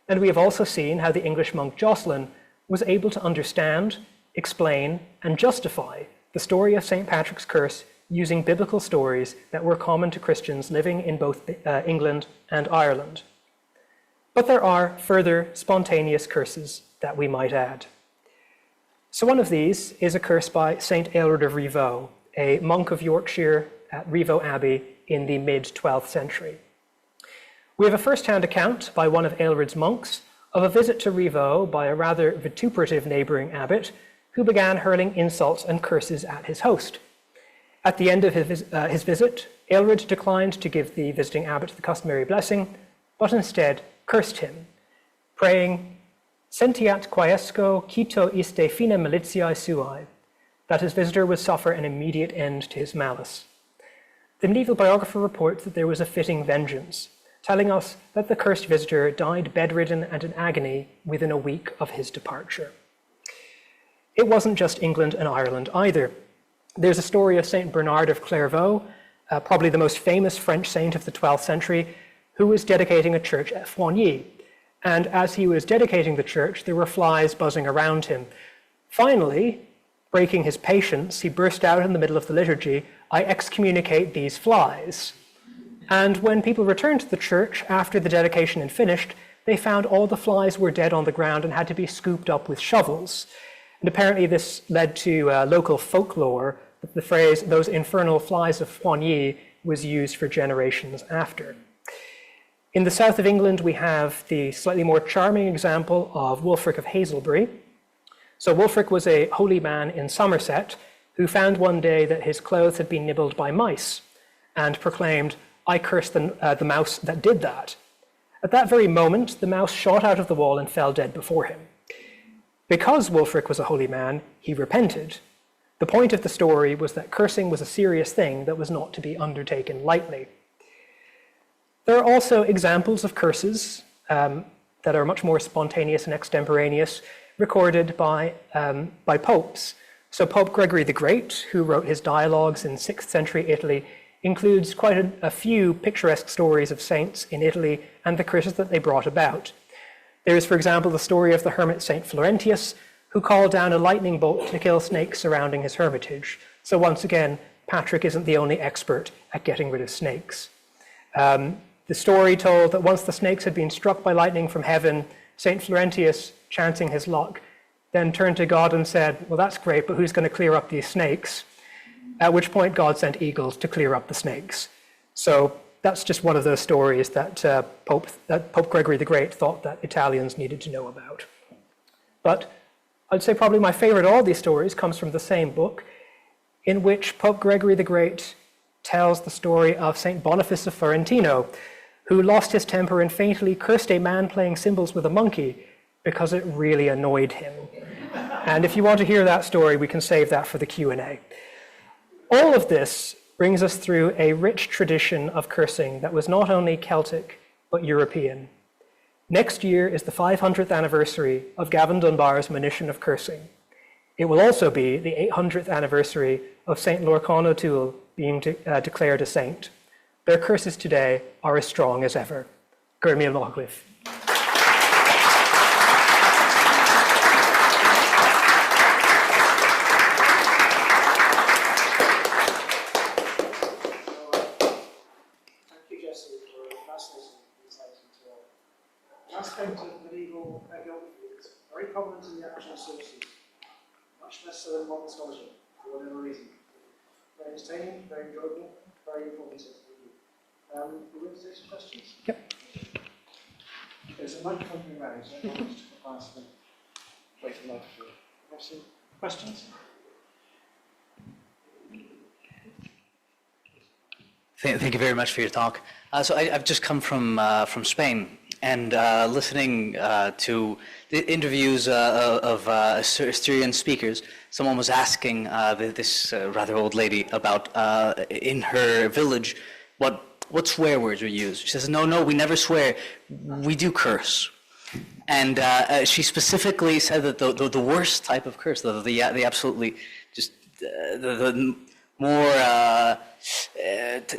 and we have also seen how the English monk Jocelyn was able to understand, explain, and justify the story of St. Patrick's curse using biblical stories that were common to Christians living in both England and Ireland. But there are further spontaneous curses that we might add. So one of these is a curse by St. Aelred of Rievaulx, a monk of Yorkshire at Rievaulx Abbey in the mid-12th century. We have a first-hand account by one of Aelred's monks of a visit to Rievaulx by a rather vituperative neighbouring abbot who began hurling insults and curses at his host. At the end of his visit, Aelred declined to give the visiting abbot the customary blessing, but instead cursed him, praying, "Sentiat quaesco quito iste fine malitiae suae," that his visitor would suffer an immediate end to his malice. The medieval biographer reports that there was a fitting vengeance, telling us that the cursed visitor died bedridden and in agony within a week of his departure. It wasn't just England and Ireland either. There's a story of St. Bernard of Clairvaux, probably the most famous French saint of the 12th century, who was dedicating a church at Poitiers. And as he was dedicating the church, there were flies buzzing around him. Finally, breaking his patience, he burst out in the middle of the liturgy, "I excommunicate these flies." And when people returned to the church after the dedication had finished, they found all the flies were dead on the ground and had to be scooped up with shovels. And apparently this led to local folklore that the phrase, "those infernal flies of Poitiers," was used for generations after. In the south of England, we have the slightly more charming example of Wulfric of Hazelbury. So Wulfric was a holy man in Somerset who found one day that his clothes had been nibbled by mice and proclaimed, "I curse the mouse that did that." At that very moment, the mouse shot out of the wall and fell dead before him. Because Wulfric was a holy man, he repented. The point of the story was that cursing was a serious thing that was not to be undertaken lightly. There are also examples of curses that are much more spontaneous and extemporaneous, recorded by popes. So Pope Gregory the Great, who wrote his dialogues in 6th century Italy, includes quite a few picturesque stories of saints in Italy and the curses that they brought about. There is, for example, the story of the hermit Saint Florentius, who called down a lightning bolt to kill snakes surrounding his hermitage. So once again, Patrick isn't the only expert at getting rid of snakes. The story told that once the snakes had been struck by lightning from heaven, Saint Florentius, chancing his luck, then turned to God and said, "Well, that's great, but who's going to clear up these snakes?" At which point God sent eagles to clear up the snakes. So that's just one of those stories that Pope Gregory the Great thought that Italians needed to know about. But I'd say probably my favorite of all these stories comes from the same book, in which Pope Gregory the Great tells the story of St. Boniface of Ferentino, who lost his temper and faintly cursed a man playing cymbals with a monkey because it really annoyed him. And if you want to hear that story, we can save that for the Q&A. All of this brings us through a rich tradition of cursing that was not only Celtic, but European. Next year is the 500th anniversary of Gavin Dunbar's monition of cursing. It will also be the 800th anniversary of St. Lorcán Ó Tuathail being declared a saint. Their curses today are as strong as ever. Gur míle maith. Aspect of medieval geography is very prominent in the actual sources, much less so in modern scholarship, for whatever reason. Very entertaining, very enjoyable, very informative. Are we going to take some questions? Yep. There's a microphone coming around, so I'll just ask them. Wait for the microphone. Have some questions? Thank you very much for your talk. So I've just come from Spain, and listening to the interviews of Asturian speakers, someone was asking this rather old lady about in her village what swear words were used. She says, no, we never swear, we do curse. And she specifically said that the worst type of curse, the absolutely just the more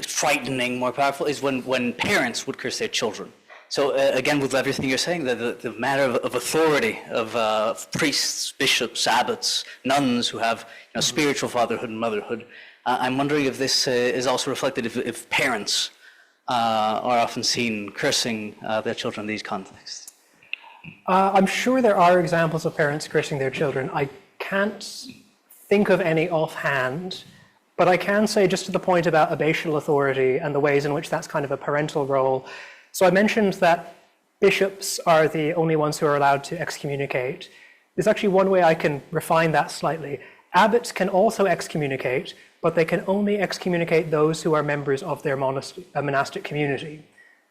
frightening, more powerful, is when parents would curse their children. So again, with everything you're saying, the matter of authority, of priests, bishops, abbots, nuns who have spiritual fatherhood and motherhood, I'm wondering if this is also reflected if parents are often seen cursing their children in these contexts. I'm sure there are examples of parents cursing their children. I can't think of any offhand, but I can say just to the point about abbatial authority and the ways in which that's kind of a parental role. So I mentioned that bishops are the only ones who are allowed to excommunicate. There's actually one way I can refine that slightly. Abbots can also excommunicate, but they can only excommunicate those who are members of their monastic community.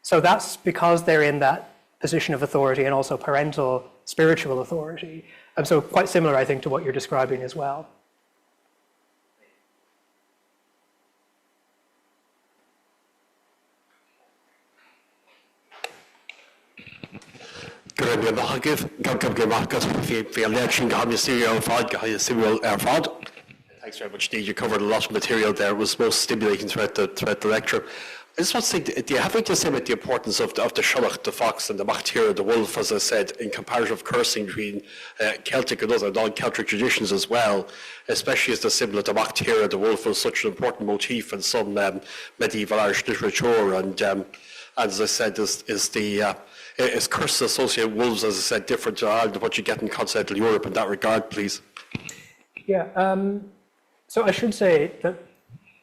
So that's because they're in that position of authority and also parental spiritual authority. And so quite similar, I think, to what you're describing as well. Thanks very much, Steve. You covered a lot of material there. It was most stimulating throughout the lecture. I just want to say, do you have anything to say about the importance of the shulach, the fox, and the machtira, the wolf, as I said, in comparative cursing between Celtic and other non-Celtic traditions as well, especially as the symbol of the machtira, the wolf, was such an important motif in some medieval Irish literature, and as I said, is curses associated with wolves, as I said, different to what you get in continental Europe in that regard, please? Yeah, so I should say that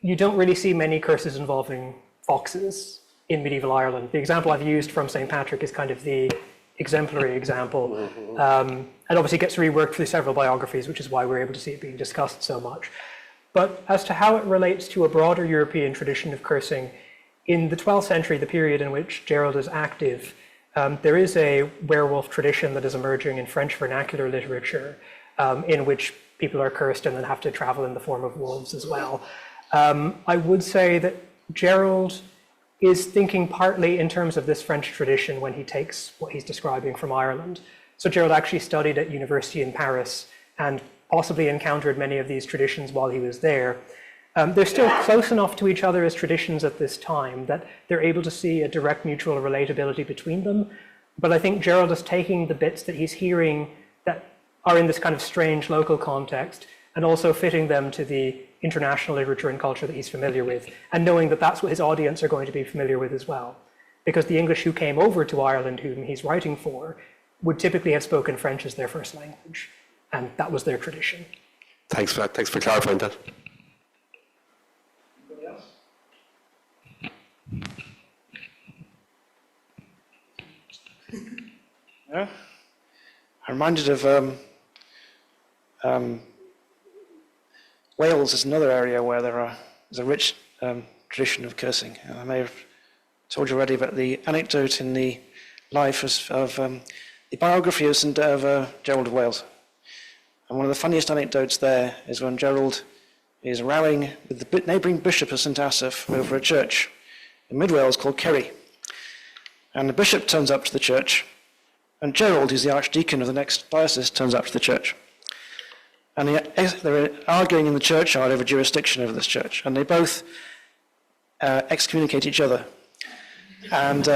you don't really see many curses involving foxes in medieval Ireland. The example I've used from St. Patrick is kind of the exemplary example, and obviously gets reworked through several biographies, which is why we're able to see it being discussed so much. But as to how it relates to a broader European tradition of cursing, in the 12th century, the period in which Gerald is active, there is a werewolf tradition that is emerging in French vernacular literature, in which people are cursed and then have to travel in the form of wolves as well. I would say that Gerald is thinking partly in terms of this French tradition when he takes what he's describing from Ireland. So Gerald actually studied at university in Paris and possibly encountered many of these traditions while he was there. They're still close enough to each other as traditions at this time that they're able to see a direct mutual relatability between them. But I think Gerald is taking the bits that he's hearing that are in this kind of strange local context and also fitting them to the international literature and culture that he's familiar with, and knowing that that's what his audience are going to be familiar with as well. Because the English who came over to Ireland, whom he's writing for, would typically have spoken French as their first language, and that was their tradition. Thanks for that. Thanks for clarifying that. Anybody else? Yeah? I'm reminded of Wales is another area where there's a rich tradition of cursing. I may have told you already about the anecdote in the life of the biography of Gerald of Wales. And one of the funniest anecdotes there is when Gerald is rowing with the neighbouring bishop of St Asaph over a church in Mid Wales called Kerry. And the bishop turns up to the church, and Gerald, who's the archdeacon of the next diocese, turns up to the church. And they're arguing in the churchyard over jurisdiction over this church, and they both excommunicate each other. And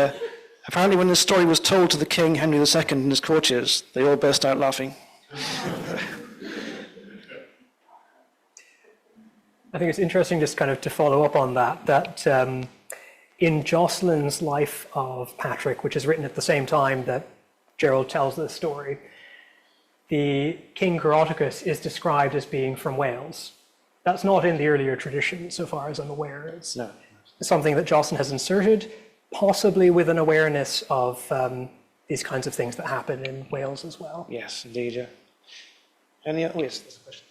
apparently when this story was told to the king, Henry II, and his courtiers, they all burst out laughing. I think it's interesting just kind of to follow up on that in Jocelyn's life of Patrick, which is written at the same time that Gerald tells this story, the King Coroticus is described as being from Wales. That's not in the earlier tradition, so far as I'm aware. It's something that Jocelyn has inserted, possibly with an awareness of these kinds of things that happen in Wales as well. Yes, indeed, yeah. Yes, there's a question.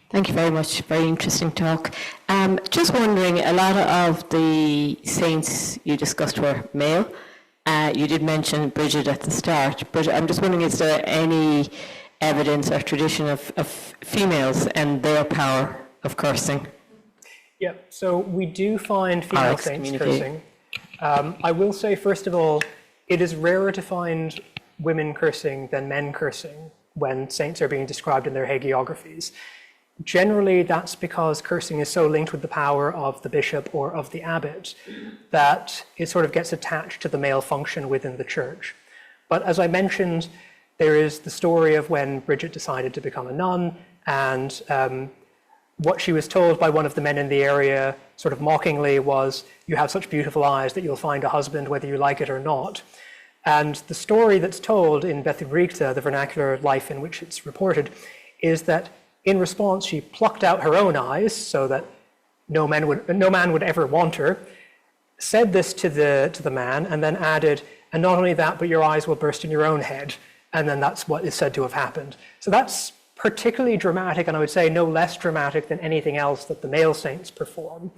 Thank you very much. Very interesting talk. Just wondering, a lot of the saints you discussed were male. You did mention Bridget at the start, but I'm just wondering, is there any evidence or tradition of females and their power of cursing? Yeah, so we do find female saints cursing. I will say, first of all, it is rarer to find women cursing than men cursing when saints are being described in their hagiographies. Generally, that's because cursing is so linked with the power of the bishop or of the abbot that it sort of gets attached to the male function within the church. But as I mentioned, there is the story of when Bridget decided to become a nun, and what she was told by one of the men in the area, sort of mockingly, was, "You have such beautiful eyes that you'll find a husband whether you like it or not." And the story that's told in Bethubrigta, the vernacular life in which it's reported, is that in response, she plucked out her own eyes so that no man would ever want her, said this to the man, and then added, "And not only that, but your eyes will burst in your own head." And then that's what is said to have happened. So that's particularly dramatic, and I would say no less dramatic than anything else that the male saints perform.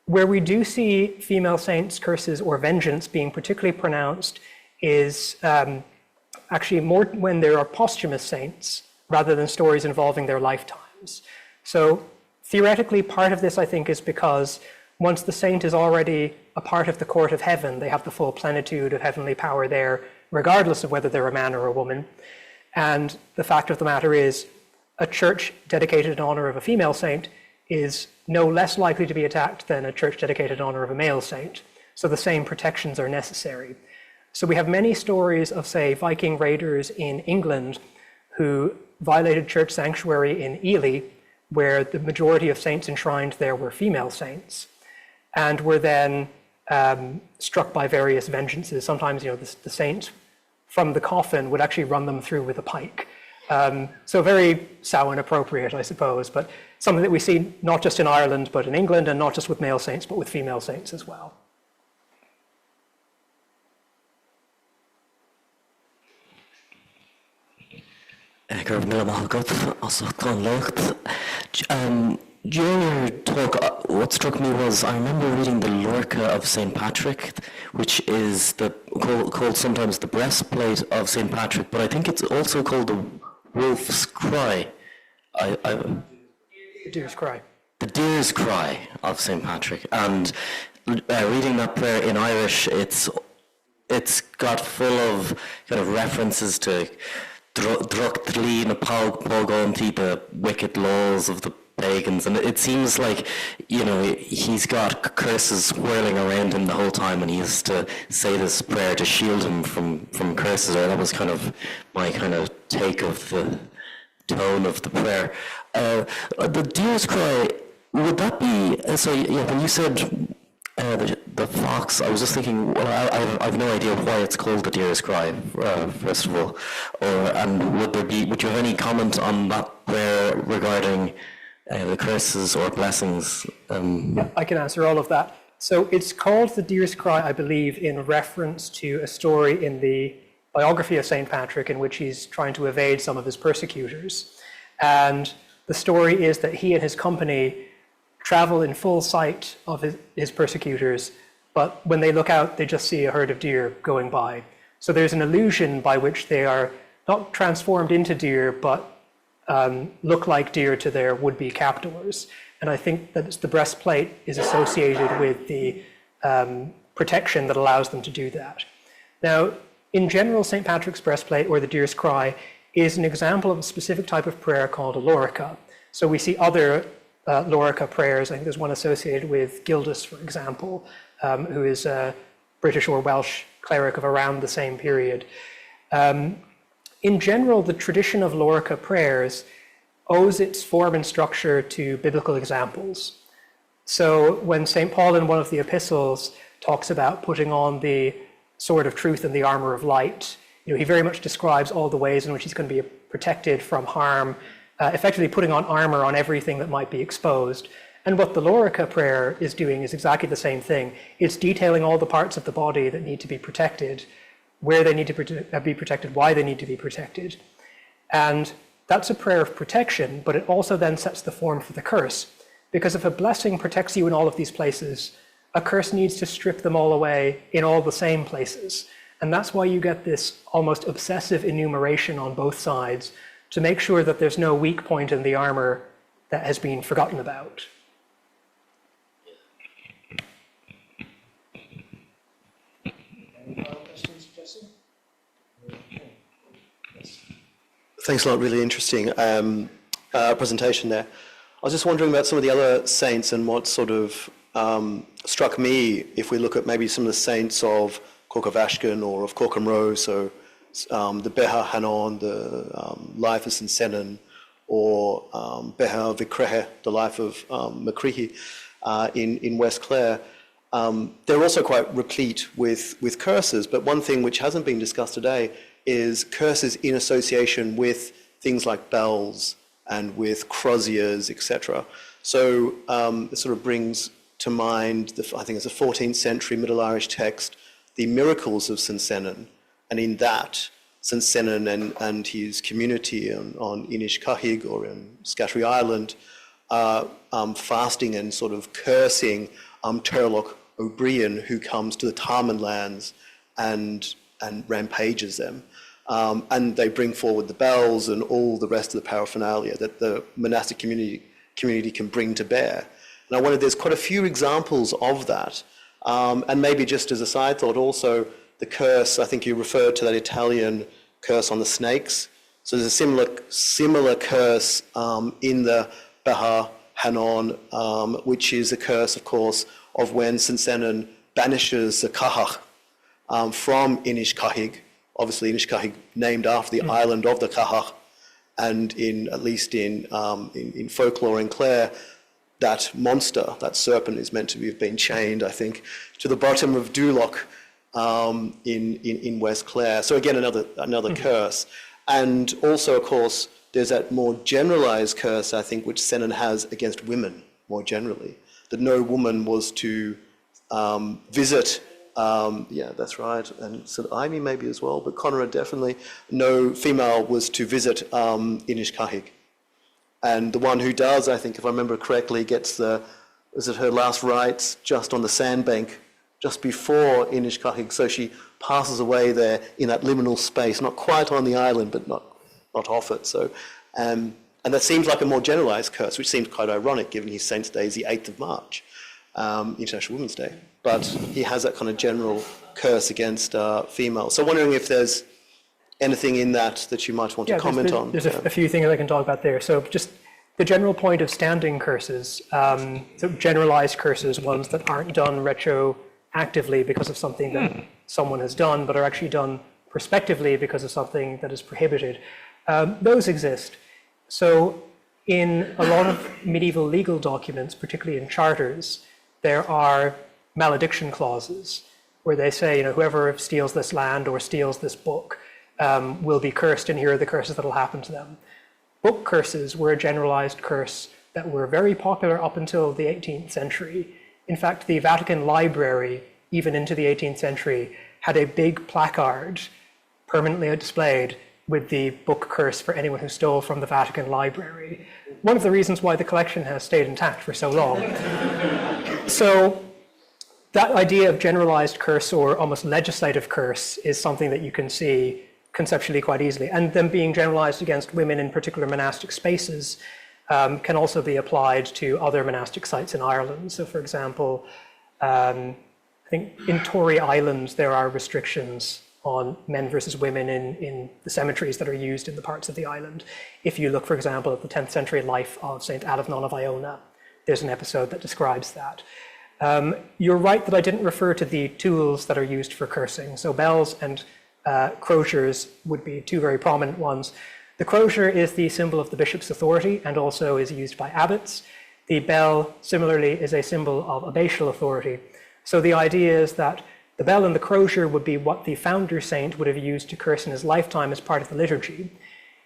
Where we do see female saints' curses or vengeance being particularly pronounced is actually more when there are posthumous saints, rather than stories involving their lifetimes. So theoretically, part of this, I think, is because once the saint is already a part of the court of heaven, they have the full plenitude of heavenly power there, regardless of whether they're a man or a woman. And the fact of the matter is, a church dedicated in honor of a female saint is no less likely to be attacked than a church dedicated in honor of a male saint. So the same protections are necessary. So we have many stories of, say, Viking raiders in England who violated church sanctuary in Ely, where the majority of saints enshrined there were female saints, and were then struck by various vengeances. Sometimes, the saint from the coffin would actually run them through with a pike. So very Samhain appropriate, I suppose, but something that we see not just in Ireland, but in England, and not just with male saints, but with female saints as well. During your talk, what struck me was I remember reading the Lorca of St. Patrick, which is called sometimes the breastplate of St. Patrick, but I think it's also called the wolf's cry. Deer's cry. The deer's cry of St. Patrick. And reading that prayer in Irish, it's got full of kind of references to Druchtli na Pogonti, the wicked laws of the pagans, and it seems like, he's got curses swirling around him the whole time, and he has to say this prayer to shield him from curses. Or that was kind of my kind of take of the tone of the prayer. The deer's cry, would that be, when you said the fox, I was just thinking, well, I've no idea why it's called the deer's cry, first of all, and would you have any comment on that prayer regarding the curses or blessings. I can answer all of that. So it's called the Deer's Cry, I believe, in reference to a story in the biography of St. Patrick in which he's trying to evade some of his persecutors. And the story is that he and his company travel in full sight of his persecutors, but when they look out, they just see a herd of deer going by. So there's an illusion by which they are not transformed into deer, but look like deer to their would-be captors. And I think that the breastplate is associated with the protection that allows them to do that. Now, in general, St. Patrick's breastplate, or the Deer's Cry, is an example of a specific type of prayer called a lorica. So we see other lorica prayers. I think there's one associated with Gildas, for example, who is a British or Welsh cleric of around the same period. In general, the tradition of lorica prayers owes its form and structure to biblical examples. So when St. Paul in one of the epistles talks about putting on the sword of truth and the armor of light, he very much describes all the ways in which he's going to be protected from harm, effectively putting on armor on everything that might be exposed. And what the lorica prayer is doing is exactly the same thing. It's detailing all the parts of the body that need to be protected, where they need to be protected, why they need to be protected. And that's a prayer of protection, but it also then sets the form for the curse. Because if a blessing protects you in all of these places, a curse needs to strip them all away in all the same places. And that's why you get this almost obsessive enumeration on both sides to make sure that there's no weak point in the armor that has been forgotten about. Any final questions, Jesse? Yes. Thanks a lot, really interesting presentation there. I was just wondering about some of the other saints and what sort of struck me if we look at maybe some of the saints of Cork of Ashcan or of Cork and Row, so the Beha Hanon, the life of St. Senan, or Beha Vicrehe, the life of Macrehy in West Clare. They're also quite replete with curses, but one thing which hasn't been discussed today is curses in association with things like bells and with croziers, etc. So it sort of brings to mind, I think it's a 14th century Middle Irish text, the miracles of St. Senan, and in that, St. Senan and his community on Inishkahig or in Scattery Island are fasting and sort of cursing Turlough O'Brien, who comes to the Tarman lands and rampages them. And they bring forward the bells and all the rest of the paraphernalia that the monastic community can bring to bear. And I wondered, there's quite a few examples of that. And maybe just as a side thought, also the curse, I think you referred to that Italian curse on the snakes. So there's a similar curse in the Beha Hanon, which is a curse, of course, of when St. Senan banishes the Cahach from Inishkahig. Obviously, Inishkahig named after the island of the Cahach, and at least in folklore in Clare, that monster, that serpent, is meant to have been chained, I think, to the bottom of Duloc in West Clare. So again, another curse. And also, of course, there's that more generalized curse, I think, which Senan has against women more generally, that no woman was to visit, yeah, that's right, and St. Amy maybe as well, but Conrad definitely, no female was to visit Inishkahig. And the one who does, I think, if I remember correctly, gets her last rites just on the sandbank, just before Inishkahig. So she passes away there in that liminal space, not quite on the island, but not off it. So, and that seems like a more generalized curse, which seems quite ironic, given his saint's day is the 8th of March, International Women's Day. But he has that kind of general curse against females. So wondering if there's anything in that you might want to comment on. There's a few things I can talk about there. So just the general point of standing curses, so generalized curses, ones that aren't done retroactively because of something that someone has done, but are actually done prospectively because of something that is prohibited. Those exist. So in a lot of medieval legal documents, particularly in charters, there are malediction clauses where they say, whoever steals this land or steals this book will be cursed, and here are the curses that will happen to them. Book curses were a generalized curse that were very popular up until the 18th century. In fact, the Vatican Library, even into the 18th century, had a big placard permanently displayed with the book curse for anyone who stole from the Vatican Library. One of the reasons why the collection has stayed intact for so long. So that idea of generalized curse or almost legislative curse is something that you can see conceptually quite easily. And them being generalized against women in particular monastic spaces can also be applied to other monastic sites in Ireland. So for example, I think in Tory Island, there are restrictions on men versus women in the cemeteries that are used in the parts of the island. If you look, for example, at the 10th century life of St. Adomnán of Iona, there's an episode that describes that. You're right that I didn't refer to the tools that are used for cursing. So bells and crosiers would be two very prominent ones. The crosier is the symbol of the bishop's authority and also is used by abbots. The bell, similarly, is a symbol of abbatial authority. So the idea is that the bell and the crosier would be what the founder saint would have used to curse in his lifetime as part of the liturgy.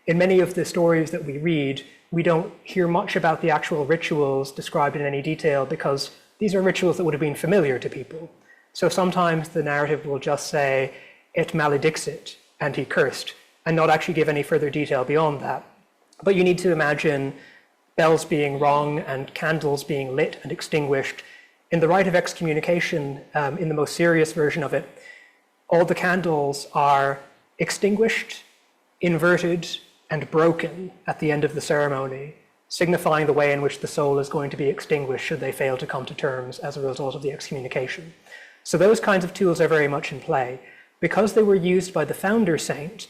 In many of the stories that we read, we don't hear much about the actual rituals described in any detail because these are rituals that would have been familiar to people. So sometimes the narrative will just say, et maledixit, and he cursed, and not actually give any further detail beyond that. But you need to imagine bells being rung and candles being lit and extinguished. In the rite of excommunication, in the most serious version of it, all the candles are extinguished, inverted, and broken at the end of the ceremony, signifying the way in which the soul is going to be extinguished should they fail to come to terms as a result of the excommunication. So those kinds of tools are very much in play. Because they were used by the founder saint,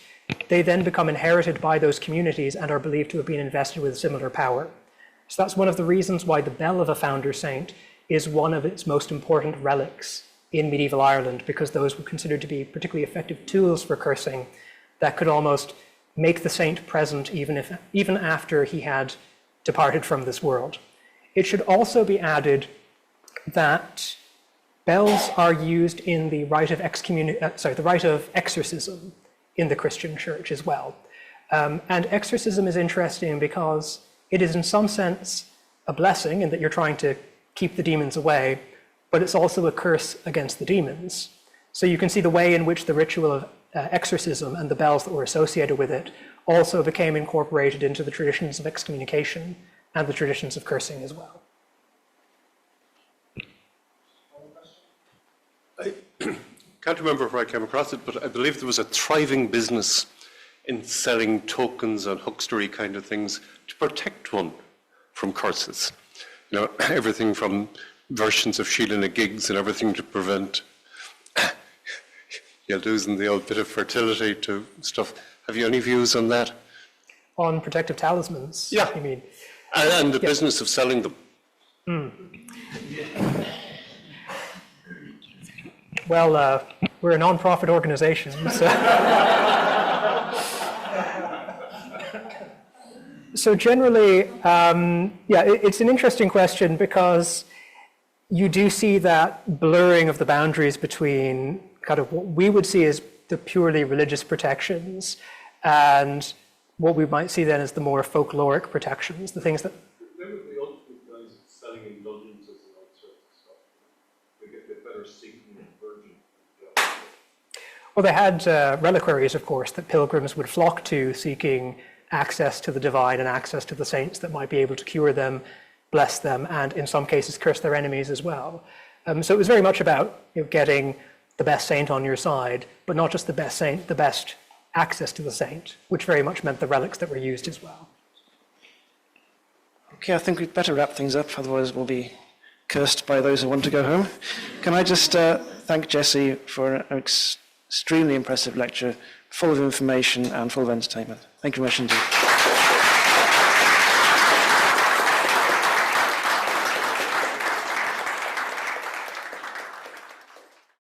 they then become inherited by those communities and are believed to have been invested with similar power. So that's one of the reasons why the bell of a founder saint is one of its most important relics in medieval Ireland, because those were considered to be particularly effective tools for cursing that could almost make the saint present even after he had departed from this world. It should also be added that bells are used in the rite of exorcism in the Christian church as well. And exorcism is interesting because it is in some sense a blessing in that you're trying to keep the demons away, but it's also a curse against the demons. So you can see the way in which the ritual of exorcism and the bells that were associated with it also became incorporated into the traditions of excommunication and the traditions of cursing as well. I can't remember where I came across it, but I believe there was a thriving business in selling tokens and huckstery kind of things to protect one from curses. You know, everything from versions of Sheila gigs and everything to prevent you losing the old bit of fertility to stuff. Have you any views on that? On protective talismans, yeah. you mean? And the business of selling them. Well, we're a non-profit organization, so generally, it's an interesting question because you do see that blurring of the boundaries between kind of what we would see as the purely religious protections and what we might see then as the more folkloric protections, the things that... Remember the ultimate guys selling indulgences and all sorts of stuff. They get the better seeking of virgin. Well, they had reliquaries, of course, that pilgrims would flock to seeking access to the divine and access to the saints that might be able to cure them, bless them, and in some cases curse their enemies as well. So it was very much about getting the best saint on your side, but not just the best saint, the best access to the saint, which very much meant the relics that were used as well. Okay, I think we'd better wrap things up, otherwise we'll be cursed by those who want to go home. Can I just thank Jesse for an extremely impressive lecture, full of information and full of entertainment. Thank you very much indeed.